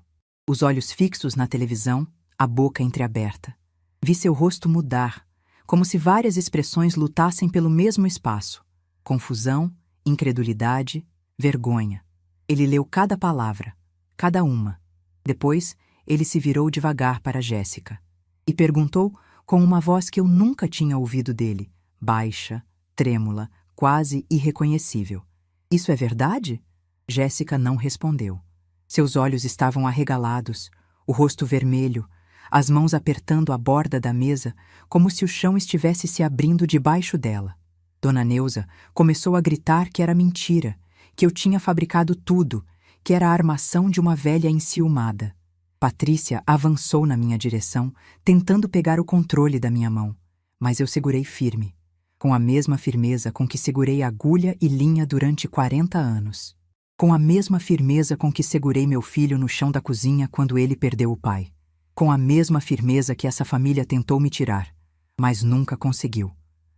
Os olhos fixos na televisão, a boca entreaberta. Vi seu rosto mudar, como se várias expressões lutassem pelo mesmo espaço. Confusão, incredulidade, vergonha. Ele leu cada palavra, cada uma. Depois, ele se virou devagar para Jéssica e perguntou com uma voz que eu nunca tinha ouvido dele, baixa, trêmula, quase irreconhecível. Isso é verdade? Jéssica não respondeu. Seus olhos estavam arregalados, o rosto vermelho, as mãos apertando a borda da mesa, como se o chão estivesse se abrindo debaixo dela. Dona Neuza começou a gritar que era mentira, que eu tinha fabricado tudo, que era a armação de uma velha enciumada. Patrícia avançou na minha direção, tentando pegar o controle da minha mão, mas eu segurei firme, com a mesma firmeza com que segurei agulha e linha durante 40 anos. Com a mesma firmeza com que segurei meu filho no chão da cozinha quando ele perdeu o pai. Com a mesma firmeza que essa família tentou me tirar, mas nunca conseguiu.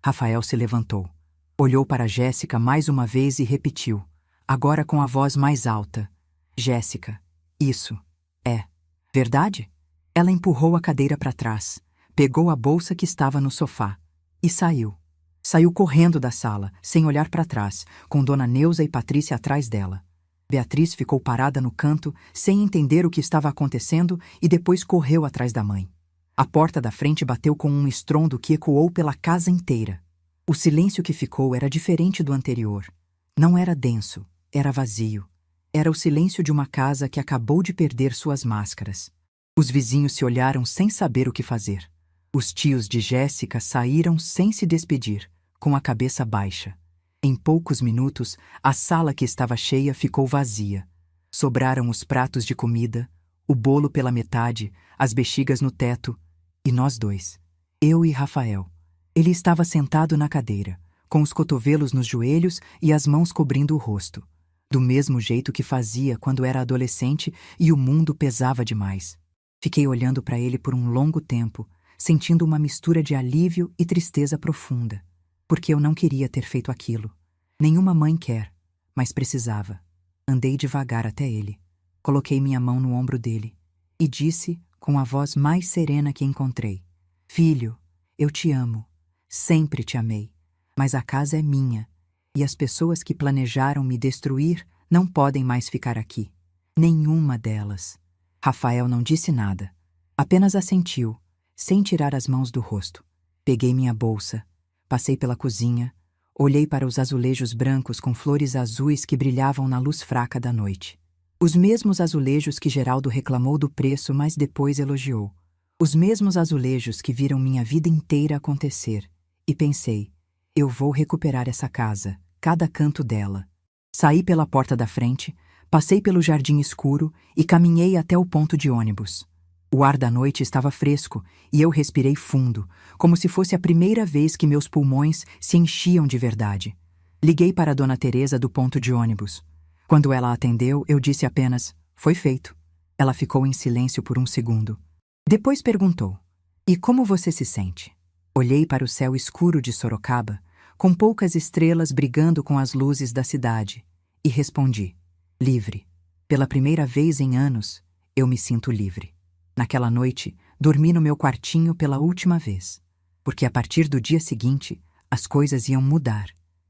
Rafael se levantou, olhou para Jéssica mais uma vez e repetiu, agora com a voz mais alta: Jéssica, isso é verdade? Ela empurrou a cadeira para trás, pegou a bolsa que estava no sofá e saiu. Saiu correndo da sala, sem olhar para trás, com Dona Neuza e Patrícia atrás dela. Beatriz ficou parada no canto, sem entender o que estava acontecendo, e depois correu atrás da mãe. A porta da frente bateu com um estrondo que ecoou pela casa inteira. O silêncio que ficou era diferente do anterior. Não era denso, era vazio. Era o silêncio de uma casa que acabou de perder suas máscaras. Os vizinhos se olharam sem saber o que fazer. Os tios de Jéssica saíram sem se despedir, com a cabeça baixa. Em poucos minutos, a sala que estava cheia ficou vazia. Sobraram os pratos de comida, o bolo pela metade, as bexigas no teto, e nós dois. Eu e Rafael. Ele estava sentado na cadeira, com os cotovelos nos joelhos e as mãos cobrindo o rosto, do mesmo jeito que fazia quando era adolescente e o mundo pesava demais. Fiquei olhando para ele por um longo tempo, sentindo uma mistura de alívio e tristeza profunda, porque eu não queria ter feito aquilo. Nenhuma mãe quer, mas precisava. Andei devagar até ele, coloquei minha mão no ombro dele e disse, com a voz mais serena que encontrei: Filho, eu te amo, sempre te amei, mas a casa é minha, e as pessoas que planejaram me destruir não podem mais ficar aqui. Nenhuma delas. Rafael não disse nada, apenas assentiu, sem tirar as mãos do rosto. Peguei minha bolsa, passei pela cozinha, olhei para os azulejos brancos com flores azuis que brilhavam na luz fraca da noite. Os mesmos azulejos que Geraldo reclamou do preço, mas depois elogiou. Os mesmos azulejos que viram minha vida inteira acontecer. E pensei, eu vou recuperar essa casa, cada canto dela. Saí pela porta da frente, passei pelo jardim escuro e caminhei até o ponto de ônibus. O ar da noite estava fresco e eu respirei fundo, como se fosse a primeira vez que meus pulmões se enchiam de verdade. Liguei para a Dona Teresa do ponto de ônibus. Quando ela atendeu, eu disse apenas, foi feito. Ela ficou em silêncio por um segundo. Depois perguntou, e como você se sente? Olhei para o céu escuro de Sorocaba, com poucas estrelas brigando com as luzes da cidade, e respondi, livre. Pela primeira vez em anos, eu me sinto livre. Naquela noite, dormi no meu quartinho pela última vez, porque a partir do dia seguinte, as coisas iam mudar.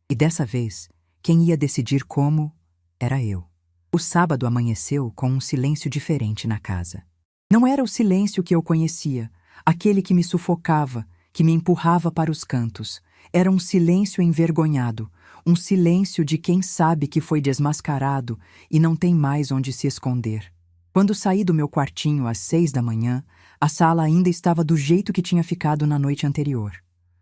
E dessa vez, quem ia decidir como, era eu. O sábado amanheceu com um silêncio diferente na casa. Não era o silêncio que eu conhecia, aquele que me sufocava, que me empurrava para os cantos. Era um silêncio envergonhado, um silêncio de quem sabe que foi desmascarado e não tem mais onde se esconder. Quando saí do meu quartinho às 6 da manhã, a sala ainda estava do jeito que tinha ficado na noite anterior.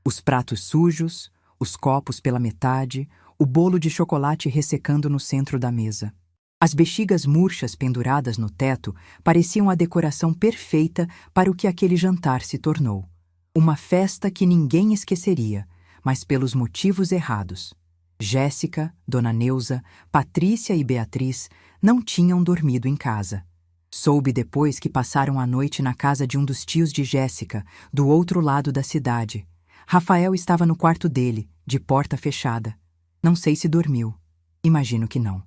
Os pratos sujos, os copos pela metade, o bolo de chocolate ressecando no centro da mesa. As bexigas murchas penduradas no teto pareciam a decoração perfeita para o que aquele jantar se tornou. Uma festa que ninguém esqueceria, mas pelos motivos errados. Jéssica, Dona Neuza, Patrícia e Beatriz não tinham dormido em casa. Soube depois que passaram a noite na casa de um dos tios de Jéssica, do outro lado da cidade. Rafael estava no quarto dele, de porta fechada. Não sei se dormiu. Imagino que não.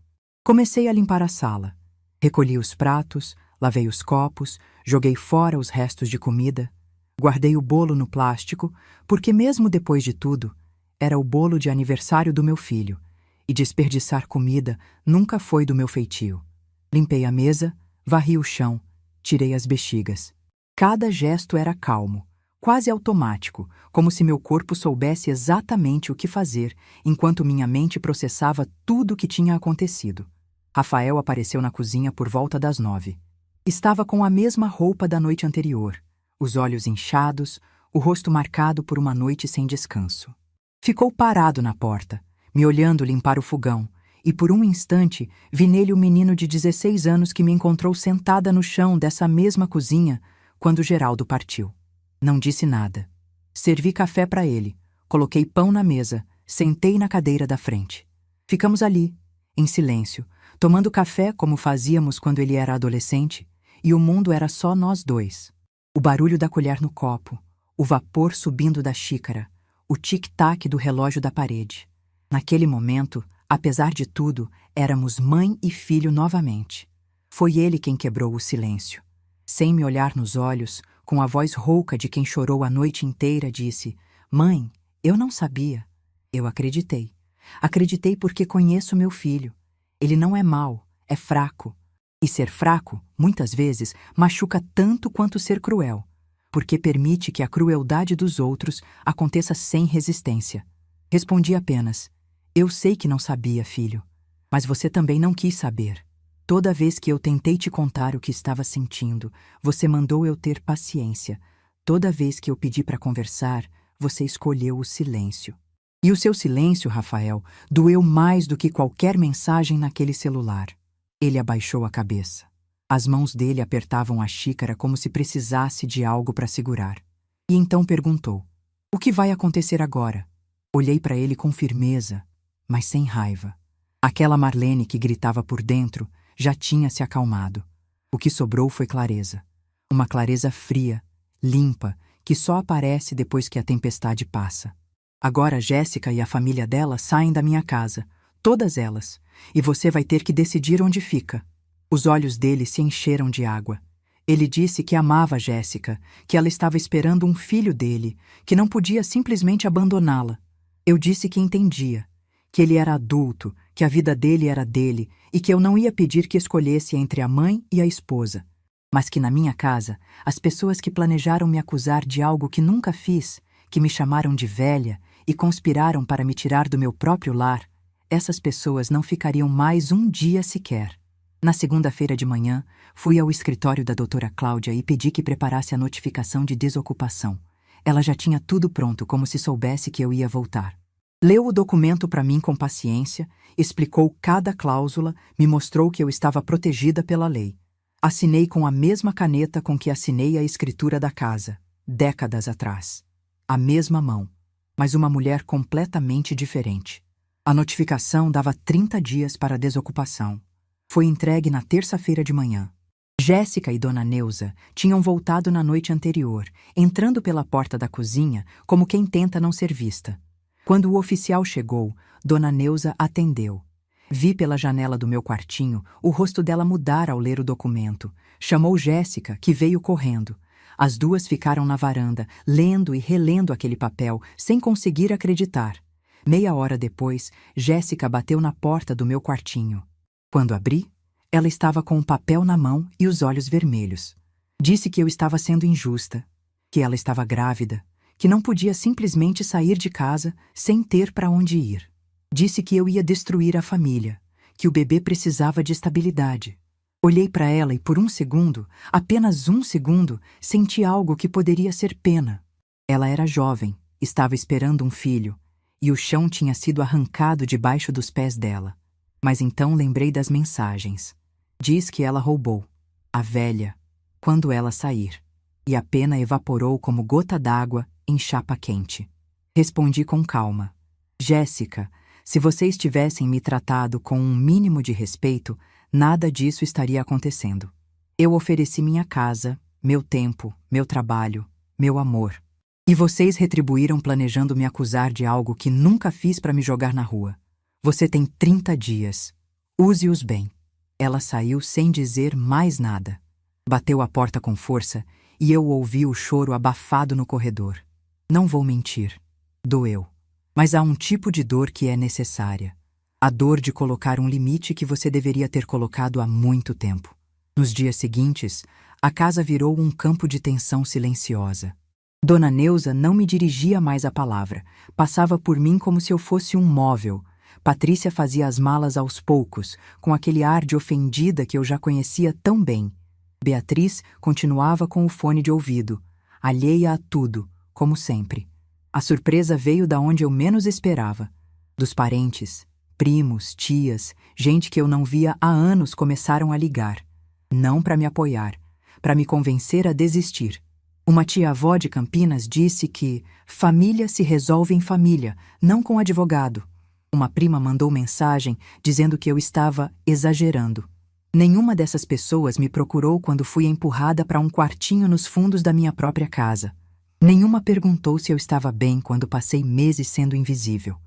Comecei a limpar a sala. Recolhi os pratos, lavei os copos, joguei fora os restos de comida. Guardei o bolo no plástico, porque mesmo depois de tudo, era o bolo de aniversário do meu filho, e desperdiçar comida nunca foi do meu feitio. Limpei a mesa, varri o chão, tirei as bexigas. Cada gesto era calmo, quase automático, como se meu corpo soubesse exatamente o que fazer, enquanto minha mente processava tudo o que tinha acontecido. Rafael apareceu na cozinha por volta das 9. Estava com a mesma roupa da noite anterior, os olhos inchados, o rosto marcado por uma noite sem descanso. Ficou parado na porta, me olhando limpar o fogão, e por um instante vi nele o menino de 16 anos que me encontrou sentada no chão dessa mesma cozinha quando Geraldo partiu. Não disse nada. Servi café para ele, coloquei pão na mesa, sentei na cadeira da frente. Ficamos ali, em silêncio, tomando café como fazíamos quando ele era adolescente, e o mundo era só nós dois. O barulho da colher no copo, o vapor subindo da xícara, o tic-tac do relógio da parede. Naquele momento, apesar de tudo, éramos mãe e filho novamente. Foi ele quem quebrou o silêncio. Sem me olhar nos olhos, com a voz rouca de quem chorou a noite inteira, disse: "Mãe, eu não sabia." Eu acreditei. Acreditei porque conheço meu filho. Ele não é mau, é fraco. E ser fraco, muitas vezes, machuca tanto quanto ser cruel, porque permite que a crueldade dos outros aconteça sem resistência. Respondi apenas: "Eu sei que não sabia, filho, mas você também não quis saber. Toda vez que eu tentei te contar o que estava sentindo, você mandou eu ter paciência. Toda vez que eu pedi para conversar, você escolheu o silêncio. E o seu silêncio, Rafael, doeu mais do que qualquer mensagem naquele celular." Ele abaixou a cabeça. As mãos dele apertavam a xícara como se precisasse de algo para segurar. E então perguntou: "O que vai acontecer agora?" Olhei para ele com firmeza, mas sem raiva. Aquela Marlene que gritava por dentro já tinha se acalmado. O que sobrou foi clareza. Uma clareza fria, limpa, que só aparece depois que a tempestade passa. "Agora Jéssica e a família dela saem da minha casa, todas elas, e você vai ter que decidir onde fica." Os olhos dele se encheram de água. Ele disse que amava Jéssica, que ela estava esperando um filho dele, que não podia simplesmente abandoná-la. Eu disse que entendia, que ele era adulto, que a vida dele era dele e que eu não ia pedir que escolhesse entre a mãe e a esposa, mas que na minha casa, as pessoas que planejaram me acusar de algo que nunca fiz, que me chamaram de velha e conspiraram para me tirar do meu próprio lar, essas pessoas não ficariam mais um dia sequer. Na segunda-feira de manhã, fui ao escritório da doutora Cláudia e pedi que preparasse a notificação de desocupação. Ela já tinha tudo pronto, como se soubesse que eu ia voltar. Leu o documento para mim com paciência, explicou cada cláusula, me mostrou que eu estava protegida pela lei. Assinei com a mesma caneta com que assinei a escritura da casa, décadas atrás. A mesma mão, mas uma mulher completamente diferente. A notificação dava 30 dias para a desocupação. Foi entregue na terça-feira de manhã. Jéssica e Dona Neuza tinham voltado na noite anterior, entrando pela porta da cozinha como quem tenta não ser vista. Quando o oficial chegou, Dona Neuza atendeu. Vi pela janela do meu quartinho o rosto dela mudar ao ler o documento. Chamou Jéssica, que veio correndo. As duas ficaram na varanda, lendo e relendo aquele papel, sem conseguir acreditar. Meia hora depois, Jéssica bateu na porta do meu quartinho. Quando abri, ela estava com o papel na mão e os olhos vermelhos. Disse que eu estava sendo injusta, que ela estava grávida, que não podia simplesmente sair de casa sem ter para onde ir. Disse que eu ia destruir a família, que o bebê precisava de estabilidade. Olhei para ela e por um segundo, apenas um segundo, senti algo que poderia ser pena. Ela era jovem, estava esperando um filho, e o chão tinha sido arrancado debaixo dos pés dela. Mas então lembrei das mensagens. Diz que ela roubou, a velha, quando ela sair, e a pena evaporou como gota d'água em chapa quente. Respondi com calma: "Jéssica, se vocês tivessem me tratado com um mínimo de respeito, nada disso estaria acontecendo. Eu ofereci minha casa, meu tempo, meu trabalho, meu amor. E vocês retribuíram planejando me acusar de algo que nunca fiz para me jogar na rua. Você tem 30 dias. Use-os bem." Ela saiu sem dizer mais nada. Bateu a porta com força e eu ouvi o choro abafado no corredor. Não vou mentir. Doeu. Mas há um tipo de dor que é necessária. A dor de colocar um limite que você deveria ter colocado há muito tempo. Nos dias seguintes, a casa virou um campo de tensão silenciosa. Dona Neuza não me dirigia mais a palavra. Passava por mim como se eu fosse um móvel. Patrícia fazia as malas aos poucos, com aquele ar de ofendida que eu já conhecia tão bem. Beatriz continuava com o fone de ouvido, alheia a tudo, como sempre. A surpresa veio da onde eu menos esperava. Dos parentes, Primos, tias, gente que eu não via há anos começaram a ligar. Não para me apoiar, para me convencer a desistir. Uma tia-avó de Campinas disse que família se resolve em família, não com advogado. Uma prima mandou mensagem dizendo que eu estava exagerando. Nenhuma dessas pessoas me procurou quando fui empurrada para um quartinho nos fundos da minha própria casa. Nenhuma perguntou se eu estava bem quando passei meses sendo invisível.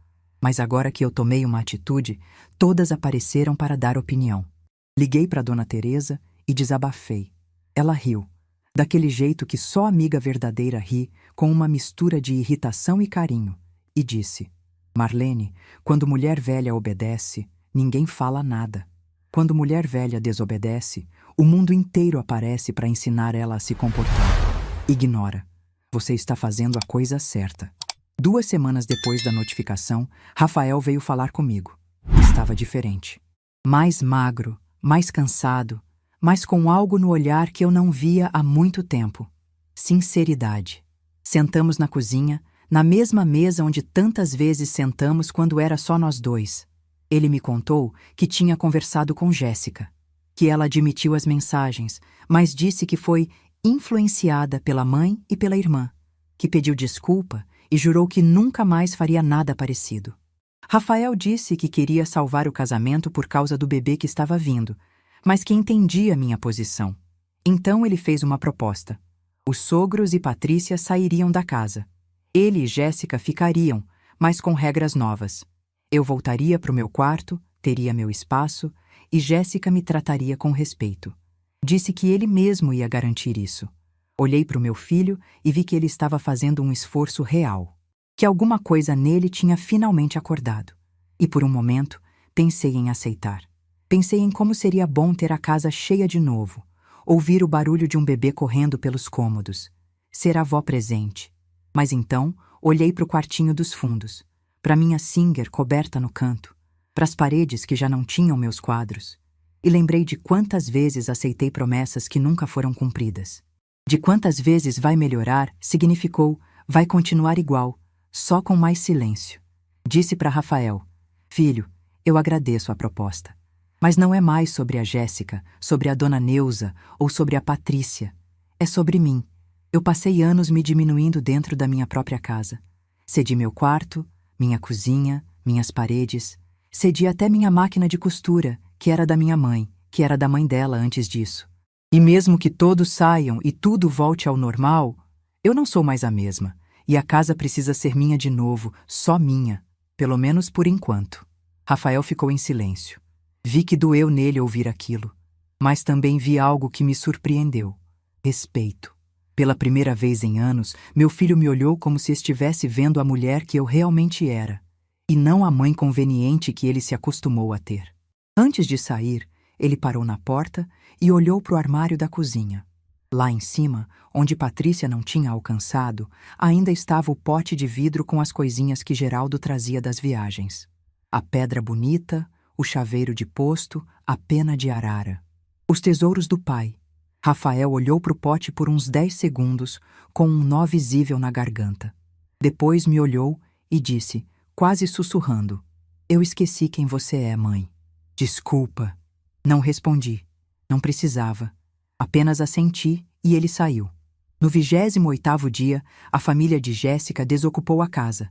Mas agora que eu tomei uma atitude, todas apareceram para dar opinião. Liguei para Dona Teresa e desabafei. Ela riu, daquele jeito que só amiga verdadeira ri, com uma mistura de irritação e carinho, e disse: Marlene, quando mulher velha obedece, ninguém fala nada. Quando mulher velha desobedece, o mundo inteiro aparece para ensinar ela a se comportar. Ignora. Você está fazendo a coisa certa. 2 semanas depois da notificação, Rafael veio falar comigo. Estava diferente. Mais magro, mais cansado, mas com algo no olhar que eu não via há muito tempo. Sinceridade. Sentamos na cozinha, na mesma mesa onde tantas vezes sentamos quando era só nós dois. Ele me contou que tinha conversado com Jéssica, que ela admitiu as mensagens, mas disse que foi influenciada pela mãe e pela irmã, que pediu desculpa e jurou que nunca mais faria nada parecido. Rafael disse que queria salvar o casamento por causa do bebê que estava vindo, mas que entendia minha posição. Então ele fez uma proposta. Os sogros e Patrícia sairiam da casa. Ele e Jéssica ficariam, mas com regras novas. Eu voltaria para o meu quarto, teria meu espaço, e Jéssica me trataria com respeito. Disse que ele mesmo ia garantir isso. Olhei para o meu filho e vi que ele estava fazendo um esforço real, que alguma coisa nele tinha finalmente acordado. E por um momento, pensei em aceitar. Pensei em como seria bom ter a casa cheia de novo, ouvir o barulho de um bebê correndo pelos cômodos, ser a avó presente. Mas então, olhei para o quartinho dos fundos, para minha Singer coberta no canto, para as paredes que já não tinham meus quadros, e lembrei de quantas vezes aceitei promessas que nunca foram cumpridas. De quantas vezes vai melhorar significou vai continuar igual, só com mais silêncio. Disse para Rafael: Filho, eu agradeço a proposta. Mas não é mais sobre a Jéssica, sobre a dona Neuza ou sobre a Patrícia. É sobre mim. Eu passei anos me diminuindo dentro da minha própria casa. Cedi meu quarto, minha cozinha, minhas paredes. Cedi até minha máquina de costura, que era da minha mãe, que era da mãe dela antes disso. E mesmo que todos saiam e tudo volte ao normal, eu não sou mais a mesma, e a casa precisa ser minha de novo, só minha, pelo menos por enquanto. Rafael ficou em silêncio. Vi que doeu nele ouvir aquilo, mas também vi algo que me surpreendeu: respeito. Pela primeira vez em anos, meu filho me olhou como se estivesse vendo a mulher que eu realmente era, e não a mãe conveniente que ele se acostumou a ter. Antes de sair, ele parou na porta e olhou para o armário da cozinha. Lá em cima, onde Patrícia não tinha alcançado, ainda estava o pote de vidro com as coisinhas que Geraldo trazia das viagens. A pedra bonita, o chaveiro de posto, a pena de arara. Os tesouros do pai. Rafael olhou para o pote por uns 10 segundos, com um nó visível na garganta. Depois me olhou e disse, quase sussurrando: Eu esqueci quem você é, mãe. Desculpa. Não respondi. Não precisava. Apenas assenti e ele saiu. No 28º dia, a família de Jéssica desocupou a casa.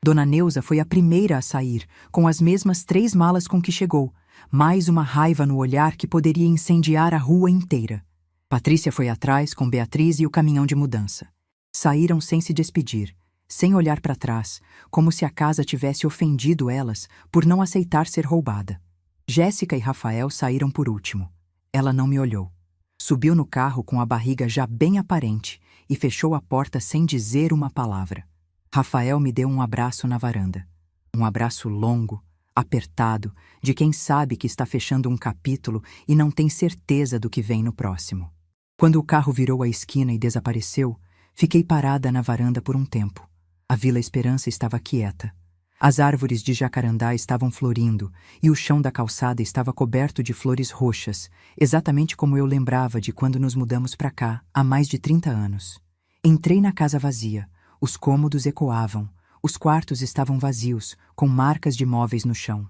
Dona Neuza foi a primeira a sair, com as mesmas 3 malas com que chegou, mais uma raiva no olhar que poderia incendiar a rua inteira. Patrícia foi atrás com Beatriz e o caminhão de mudança. Saíram sem se despedir, sem olhar para trás, como se a casa tivesse ofendido elas por não aceitar ser roubada. Jéssica e Rafael saíram por último. Ela não me olhou. Subiu no carro com a barriga já bem aparente e fechou a porta sem dizer uma palavra. Rafael me deu um abraço na varanda. Um abraço longo, apertado, de quem sabe que está fechando um capítulo e não tem certeza do que vem no próximo. Quando o carro virou a esquina e desapareceu, fiquei parada na varanda por um tempo. A Vila Esperança estava quieta. As árvores de jacarandá estavam florindo e o chão da calçada estava coberto de flores roxas, exatamente como eu lembrava de quando nos mudamos para cá, há mais de 30 anos. Entrei na casa vazia. Os cômodos ecoavam. Os quartos estavam vazios, com marcas de móveis no chão.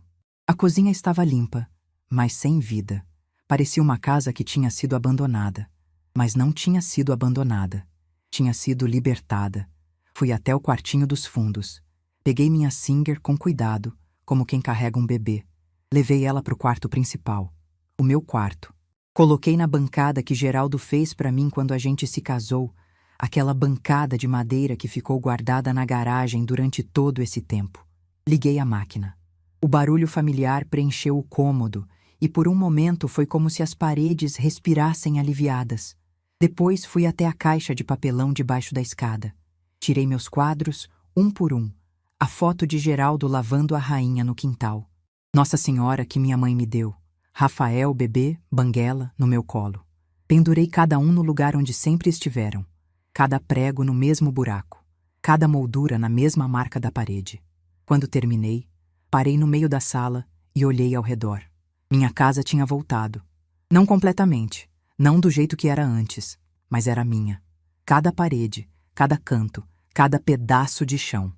A cozinha estava limpa, mas sem vida. Parecia uma casa que tinha sido abandonada. Mas não tinha sido abandonada. Tinha sido libertada. Fui até o quartinho dos fundos. Peguei minha Singer com cuidado, como quem carrega um bebê. Levei ela para o quarto principal. O meu quarto. Coloquei na bancada que Geraldo fez para mim quando a gente se casou. Aquela bancada de madeira que ficou guardada na garagem durante todo esse tempo. Liguei a máquina. O barulho familiar preencheu o cômodo e por um momento foi como se as paredes respirassem aliviadas. Depois fui até a caixa de papelão debaixo da escada. Tirei meus quadros, um por um. A foto de Geraldo lavando a rainha no quintal. Nossa Senhora que minha mãe me deu. Rafael, bebê, Banguela, no meu colo. Pendurei cada um no lugar onde sempre estiveram. Cada prego no mesmo buraco. Cada moldura na mesma marca da parede. Quando terminei, parei no meio da sala e olhei ao redor. Minha casa tinha voltado. Não completamente, não do jeito que era antes, mas era minha. Cada parede, cada canto, cada pedaço de chão.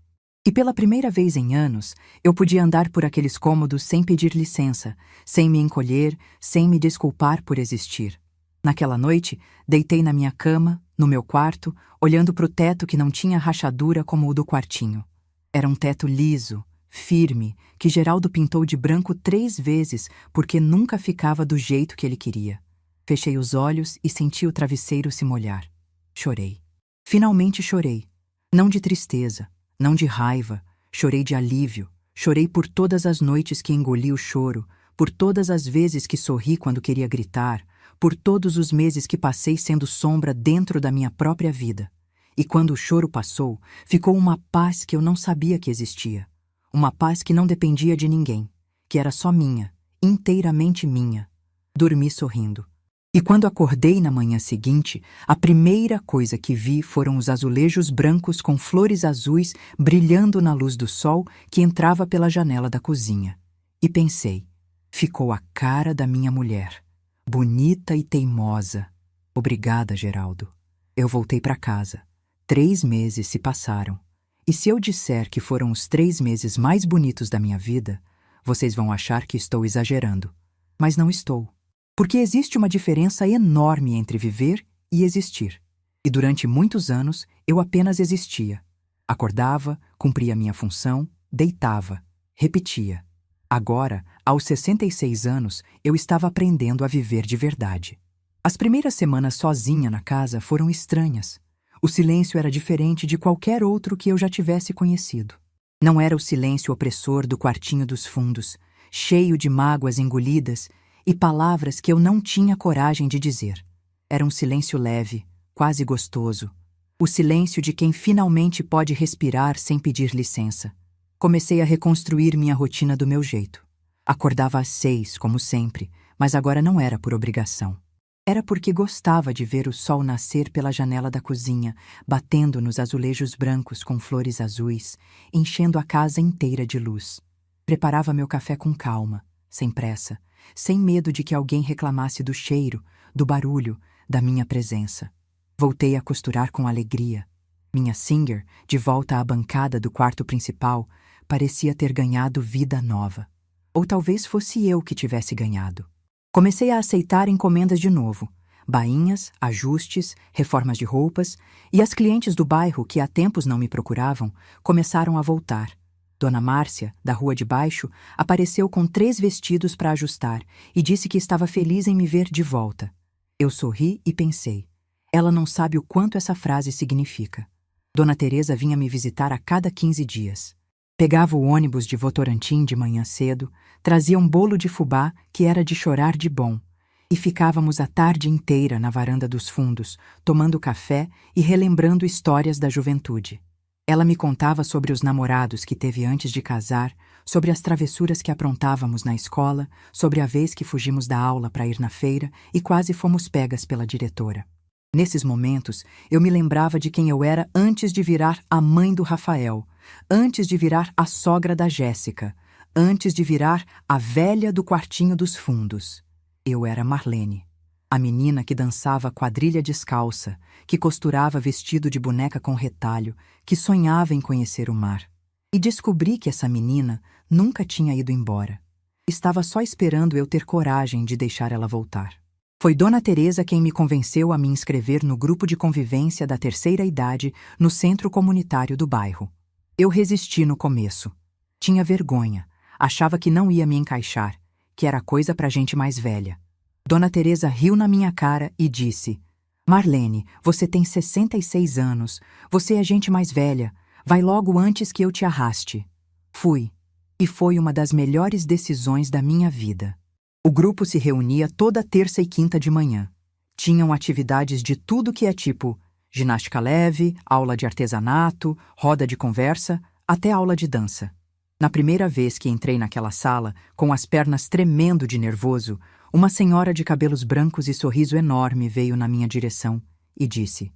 E pela primeira vez em anos, eu podia andar por aqueles cômodos sem pedir licença, sem me encolher, sem me desculpar por existir. Naquela noite, deitei na minha cama, no meu quarto, olhando para o teto que não tinha rachadura como o do quartinho. Era um teto liso, firme, que Geraldo pintou de branco 3 vezes porque nunca ficava do jeito que ele queria. Fechei os olhos e senti o travesseiro se molhar. Chorei. Finalmente chorei. Não de tristeza, não de raiva, chorei de alívio. Chorei por todas as noites que engoli o choro, por todas as vezes que sorri quando queria gritar, por todos os meses que passei sendo sombra dentro da minha própria vida. E quando o choro passou, ficou uma paz que eu não sabia que existia. Uma paz que não dependia de ninguém, que era só minha, inteiramente minha. Dormi sorrindo. E quando acordei na manhã seguinte, a primeira coisa que vi foram os azulejos brancos com flores azuis brilhando na luz do sol que entrava pela janela da cozinha. E pensei, ficou a cara da minha mulher. Bonita e teimosa. Obrigada, Geraldo. Eu voltei para casa. 3 meses se passaram. E se eu disser que foram os 3 meses mais bonitos da minha vida, vocês vão achar que estou exagerando. Mas não estou. Porque existe uma diferença enorme entre viver e existir. E durante muitos anos, eu apenas existia. Acordava, cumpria minha função, deitava, repetia. Agora, aos 66 anos, eu estava aprendendo a viver de verdade. As primeiras semanas sozinha na casa foram estranhas. O silêncio era diferente de qualquer outro que eu já tivesse conhecido. Não era o silêncio opressor do quartinho dos fundos, cheio de mágoas engolidas e palavras que eu não tinha coragem de dizer. Era um silêncio leve, quase gostoso. O silêncio de quem finalmente pode respirar sem pedir licença. Comecei a reconstruir minha rotina do meu jeito. Acordava às 6, como sempre, mas agora não era por obrigação. Era porque gostava de ver o sol nascer pela janela da cozinha, batendo nos azulejos brancos com flores azuis, enchendo a casa inteira de luz. Preparava meu café com calma, sem pressa, sem medo de que alguém reclamasse do cheiro, do barulho, da minha presença. Voltei a costurar com alegria. Minha Singer, de volta à bancada do quarto principal, parecia ter ganhado vida nova. Ou talvez fosse eu que tivesse ganhado. Comecei a aceitar encomendas de novo, bainhas, ajustes, reformas de roupas, e as clientes do bairro que há tempos não me procuravam começaram a voltar. Dona Márcia, da rua de baixo, apareceu com 3 vestidos para ajustar e disse que estava feliz em me ver de volta. Eu sorri e pensei, ela não sabe o quanto essa frase significa. Dona Teresa vinha me visitar a cada 15 dias. Pegava o ônibus de Votorantim de manhã cedo, trazia um bolo de fubá que era de chorar de bom, e ficávamos a tarde inteira na varanda dos fundos, tomando café e relembrando histórias da juventude. Ela me contava sobre os namorados que teve antes de casar, sobre as travessuras que aprontávamos na escola, sobre a vez que fugimos da aula para ir na feira e quase fomos pegas pela diretora. Nesses momentos, eu me lembrava de quem eu era antes de virar a mãe do Rafael, antes de virar a sogra da Jéssica, antes de virar a velha do quartinho dos fundos. Eu era Marlene, a menina que dançava quadrilha descalça, que costurava vestido de boneca com retalho, que sonhava em conhecer o mar. E descobri que essa menina nunca tinha ido embora. Estava só esperando eu ter coragem de deixar ela voltar. Foi Dona Teresa quem me convenceu a me inscrever no grupo de convivência da terceira idade no centro comunitário do bairro. Eu resisti no começo. Tinha vergonha, achava que não ia me encaixar, que era coisa para gente mais velha. Dona Teresa riu na minha cara e disse: Marlene, você tem 66 anos, você é gente mais velha, vai logo antes que eu te arraste. Fui. E foi uma das melhores decisões da minha vida. O grupo se reunia toda terça e quinta de manhã. Tinham atividades de tudo que é tipo ginástica leve, aula de artesanato, roda de conversa, até aula de dança. Na primeira vez que entrei naquela sala, com as pernas tremendo de nervoso, uma senhora de cabelos brancos e sorriso enorme veio na minha direção e disse: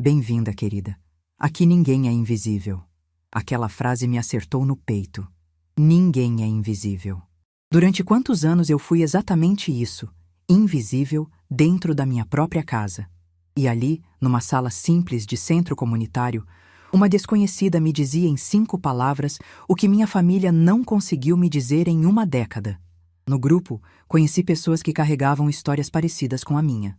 Bem-vinda, querida. Aqui ninguém é invisível. Aquela frase me acertou no peito. Ninguém é invisível. Durante quantos anos eu fui exatamente isso, invisível, dentro da minha própria casa. E ali, numa sala simples de centro comunitário, uma desconhecida me dizia em 5 palavras o que minha família não conseguiu me dizer em uma década. No grupo, conheci pessoas que carregavam histórias parecidas com a minha.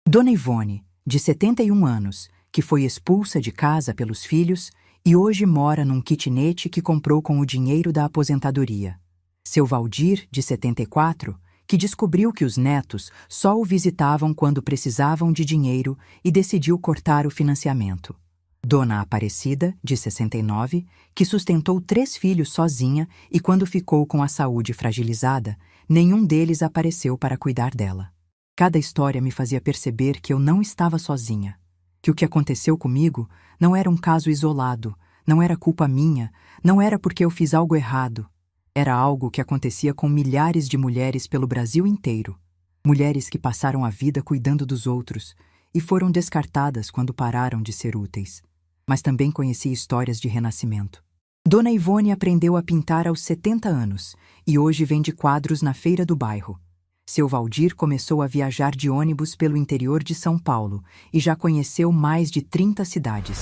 Dona Ivone, de 71 anos, que foi expulsa de casa pelos filhos e hoje mora num kitnet que comprou com o dinheiro da aposentadoria. Seu Valdir, de 74, que descobriu que os netos só o visitavam quando precisavam de dinheiro e decidiu cortar o financiamento. Dona Aparecida, de 69, que sustentou 3 filhos sozinha e quando ficou com a saúde fragilizada, nenhum deles apareceu para cuidar dela. Cada história me fazia perceber que eu não estava sozinha, que o que aconteceu comigo não era um caso isolado, não era culpa minha, não era porque eu fiz algo errado. Era algo que acontecia com milhares de mulheres pelo Brasil inteiro. Mulheres que passaram a vida cuidando dos outros e foram descartadas quando pararam de ser úteis. Mas também conheci histórias de renascimento. Dona Ivone aprendeu a pintar aos 70 anos e hoje vende quadros na feira do bairro. Seu Valdir começou a viajar de ônibus pelo interior de São Paulo e já conheceu mais de 30 cidades.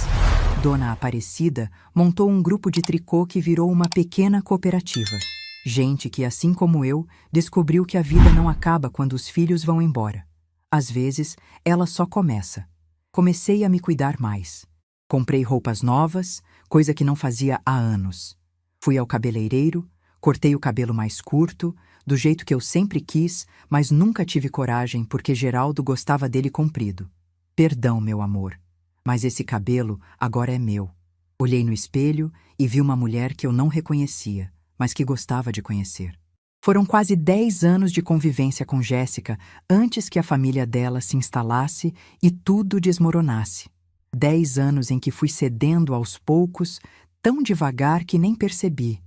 Dona Aparecida montou um grupo de tricô que virou uma pequena cooperativa. Gente que, assim como eu, descobriu que a vida não acaba quando os filhos vão embora. Às vezes, ela só começa. Comecei a me cuidar mais. Comprei roupas novas, coisa que não fazia há anos. Fui ao cabeleireiro, cortei o cabelo mais curto, do jeito que eu sempre quis, mas nunca tive coragem porque Geraldo gostava dele comprido. Perdão, meu amor, mas esse cabelo agora é meu. Olhei no espelho e vi uma mulher que eu não reconhecia, mas que gostava de conhecer. Foram quase 10 anos de convivência com Jéssica antes que a família dela se instalasse e tudo desmoronasse. 10 anos em que fui cedendo aos poucos, tão devagar que nem percebi.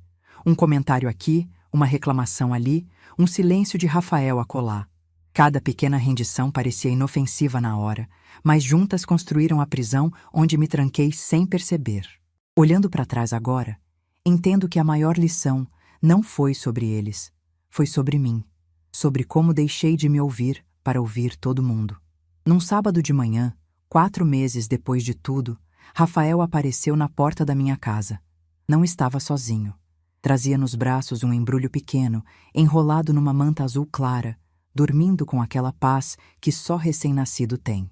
Um comentário aqui, uma reclamação ali, um silêncio de Rafael acolá. Cada pequena rendição parecia inofensiva na hora, mas juntas construíram a prisão onde me tranquei sem perceber. Olhando para trás agora, entendo que a maior lição não foi sobre eles, foi sobre mim, sobre como deixei de me ouvir para ouvir todo mundo. Num sábado de manhã, 4 meses depois de tudo, Rafael apareceu na porta da minha casa. Não estava sozinho. Trazia nos braços um embrulho pequeno, enrolado numa manta azul clara, dormindo com aquela paz que só recém-nascido tem.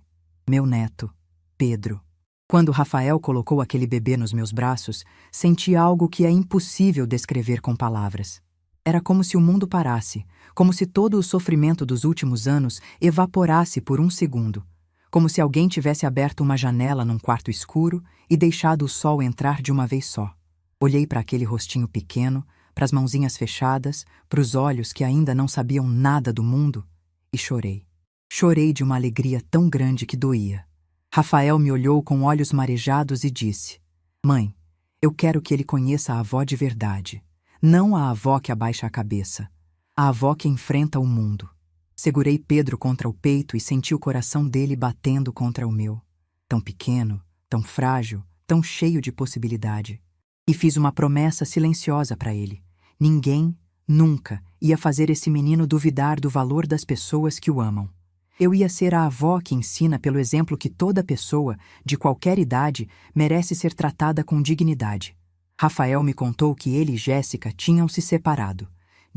Meu neto, Pedro. Quando Rafael colocou aquele bebê nos meus braços, senti algo que é impossível descrever com palavras. Era como se o mundo parasse, como se todo o sofrimento dos últimos anos evaporasse por um segundo, como se alguém tivesse aberto uma janela num quarto escuro e deixado o sol entrar de uma vez só. Olhei para aquele rostinho pequeno, para as mãozinhas fechadas, para os olhos que ainda não sabiam nada do mundo, e chorei. Chorei de uma alegria tão grande que doía. Rafael me olhou com olhos marejados e disse: Mãe, eu quero que ele conheça a avó de verdade, não a avó que abaixa a cabeça, a avó que enfrenta o mundo. Segurei Pedro contra o peito e senti o coração dele batendo contra o meu. Tão pequeno, tão frágil, tão cheio de possibilidade. E fiz uma promessa silenciosa para ele. Ninguém, nunca, ia fazer esse menino duvidar do valor das pessoas que o amam. Eu ia ser a avó que ensina pelo exemplo que toda pessoa, de qualquer idade, merece ser tratada com dignidade. Rafael me contou que ele e Jéssica tinham se separado.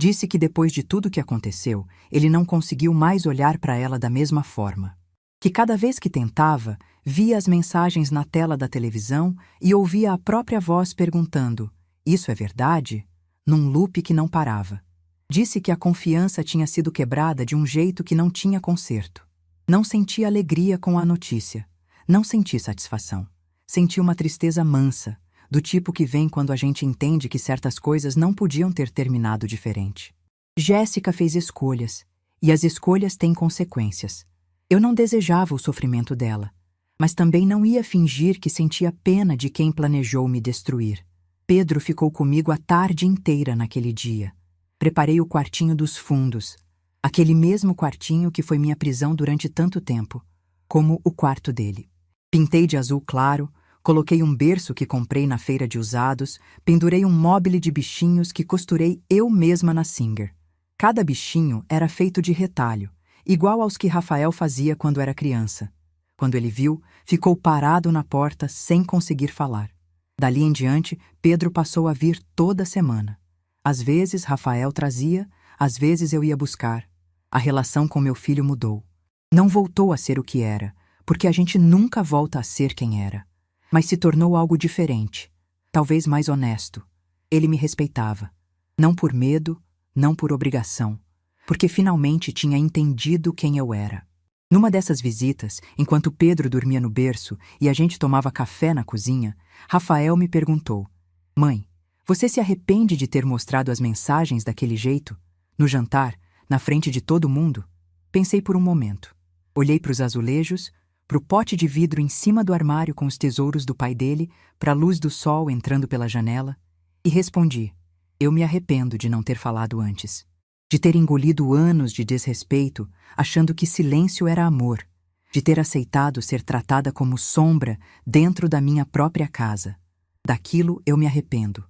Disse que depois de tudo que aconteceu, ele não conseguiu mais olhar para ela da mesma forma. Que cada vez que tentava, via as mensagens na tela da televisão e ouvia a própria voz perguntando: "Isso é verdade?", num loop que não parava. Disse que a confiança tinha sido quebrada de um jeito que não tinha conserto. Não senti alegria com a notícia. Não senti satisfação. Senti uma tristeza mansa, do tipo que vem quando a gente entende que certas coisas não podiam ter terminado diferente. Jéssica fez escolhas, e as escolhas têm consequências. Eu não desejava o sofrimento dela, mas também não ia fingir que sentia pena de quem planejou me destruir. Pedro ficou comigo a tarde inteira naquele dia. Preparei o quartinho dos fundos, aquele mesmo quartinho que foi minha prisão durante tanto tempo, como o quarto dele. Pintei de azul claro, coloquei um berço que comprei na feira de usados, pendurei um mobile de bichinhos que costurei eu mesma na Singer. Cada bichinho era feito de retalho, igual aos que Rafael fazia quando era criança. Quando ele viu, ficou parado na porta sem conseguir falar. Dali em diante, Pedro passou a vir toda semana. Às vezes Rafael trazia, às vezes eu ia buscar. A relação com meu filho mudou. Não voltou a ser o que era, porque a gente nunca volta a ser quem era. Mas se tornou algo diferente, talvez mais honesto. Ele me respeitava. Não por medo, não por obrigação, porque finalmente tinha entendido quem eu era. Numa dessas visitas, enquanto Pedro dormia no berço e a gente tomava café na cozinha, Rafael me perguntou: "Mãe, você se arrepende de ter mostrado as mensagens daquele jeito? No jantar, na frente de todo mundo?" Pensei por um momento. Olhei para os azulejos, para o pote de vidro em cima do armário com os tesouros do pai dele, para a luz do sol entrando pela janela, e respondi: eu me arrependo de não ter falado antes. De ter engolido anos de desrespeito, achando que silêncio era amor. De ter aceitado ser tratada como sombra dentro da minha própria casa. Daquilo eu me arrependo.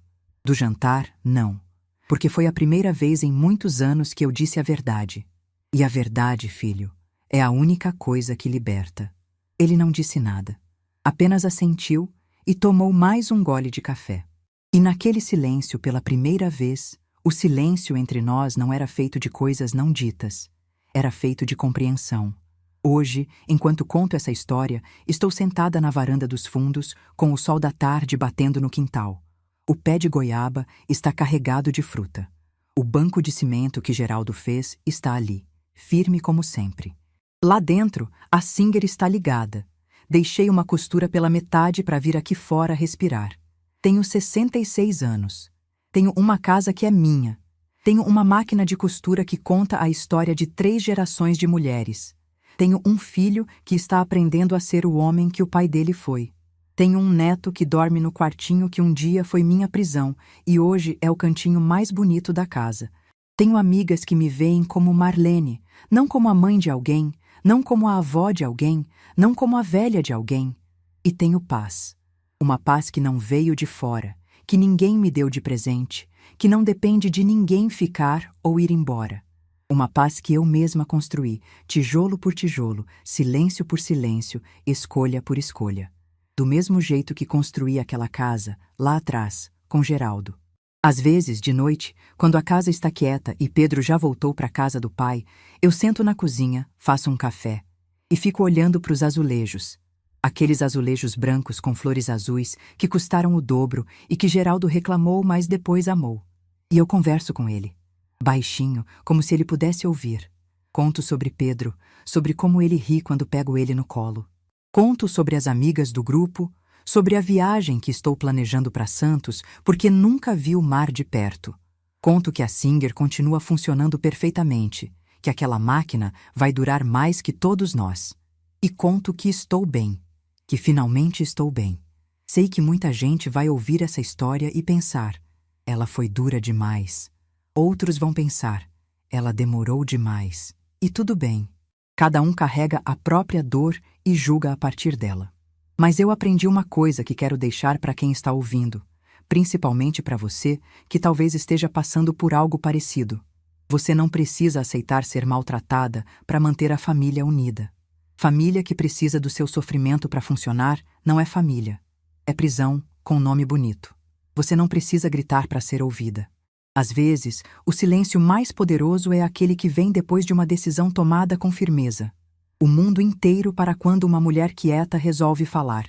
Do jantar, não. Porque foi a primeira vez em muitos anos que eu disse a verdade. E a verdade, filho, é a única coisa que liberta. Ele não disse nada. Apenas assentiu e tomou mais um gole de café. E naquele silêncio, pela primeira vez, o silêncio entre nós não era feito de coisas não ditas. Era feito de compreensão. Hoje, enquanto conto essa história, estou sentada na varanda dos fundos, com o sol da tarde batendo no quintal. O pé de goiaba está carregado de fruta. O banco de cimento que Geraldo fez está ali, firme como sempre. Lá dentro, a Singer está ligada. Deixei uma costura pela metade para vir aqui fora respirar. Tenho 66 anos. Tenho uma casa que é minha. Tenho uma máquina de costura que conta a história de 3 gerações de mulheres. Tenho um filho que está aprendendo a ser o homem que o pai dele foi. Tenho um neto que dorme no quartinho que um dia foi minha prisão e hoje é o cantinho mais bonito da casa. Tenho amigas que me veem como Marlene, não como a mãe de alguém, não como a avó de alguém, não como a velha de alguém. E tenho paz. Uma paz que não veio de fora, que ninguém me deu de presente, que não depende de ninguém ficar ou ir embora. Uma paz que eu mesma construí, tijolo por tijolo, silêncio por silêncio, escolha por escolha. Do mesmo jeito que construí aquela casa, lá atrás, com Geraldo. Às vezes, de noite, quando a casa está quieta e Pedro já voltou para a casa do pai, eu sento na cozinha, faço um café e fico olhando para os azulejos. Aqueles azulejos brancos com flores azuis que custaram o dobro e que Geraldo reclamou, mas depois amou. E eu converso com ele, baixinho, como se ele pudesse ouvir. Conto sobre Pedro, sobre como ele ri quando pego ele no colo. Conto sobre as amigas do grupo, sobre a viagem que estou planejando para Santos porque nunca vi o mar de perto. Conto que a Singer continua funcionando perfeitamente, que aquela máquina vai durar mais que todos nós. E conto que estou bem, que finalmente estou bem. Sei que muita gente vai ouvir essa história e pensar: ela foi dura demais. Outros vão pensar: ela demorou demais. E tudo bem. Cada um carrega a própria dor e julga a partir dela. Mas eu aprendi uma coisa que quero deixar para quem está ouvindo, principalmente para você que talvez esteja passando por algo parecido. Você não precisa aceitar ser maltratada para manter a família unida. Família que precisa do seu sofrimento para funcionar não é família. É prisão com nome bonito. Você não precisa gritar para ser ouvida. Às vezes, o silêncio mais poderoso é aquele que vem depois de uma decisão tomada com firmeza. O mundo inteiro para quando uma mulher quieta resolve falar.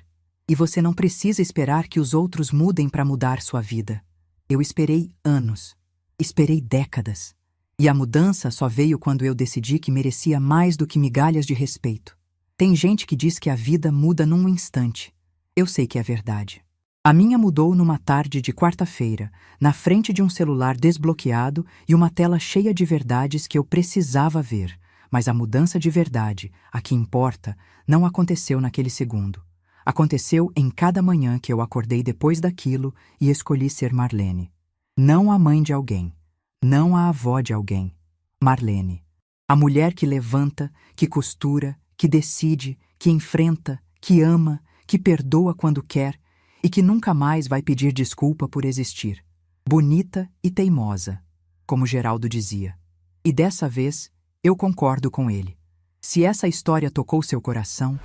E você não precisa esperar que os outros mudem para mudar sua vida. Eu esperei anos. Esperei décadas. E a mudança só veio quando eu decidi que merecia mais do que migalhas de respeito. Tem gente que diz que a vida muda num instante. Eu sei que é verdade. A minha mudou numa tarde de quarta-feira, na frente de um celular desbloqueado e uma tela cheia de verdades que eu precisava ver. Mas a mudança de verdade, a que importa, não aconteceu naquele segundo. Aconteceu em cada manhã que eu acordei depois daquilo e escolhi ser Marlene. Não a mãe de alguém, não a avó de alguém. Marlene. A mulher que levanta, que costura, que decide, que enfrenta, que ama, que perdoa quando quer e que nunca mais vai pedir desculpa por existir. Bonita e teimosa, como Geraldo dizia. E dessa vez, eu concordo com ele. Se essa história tocou seu coração,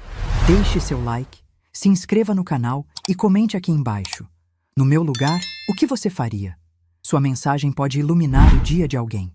deixe seu like, se inscreva no canal e comente aqui embaixo. No meu lugar, o que você faria? Sua mensagem pode iluminar o dia de alguém.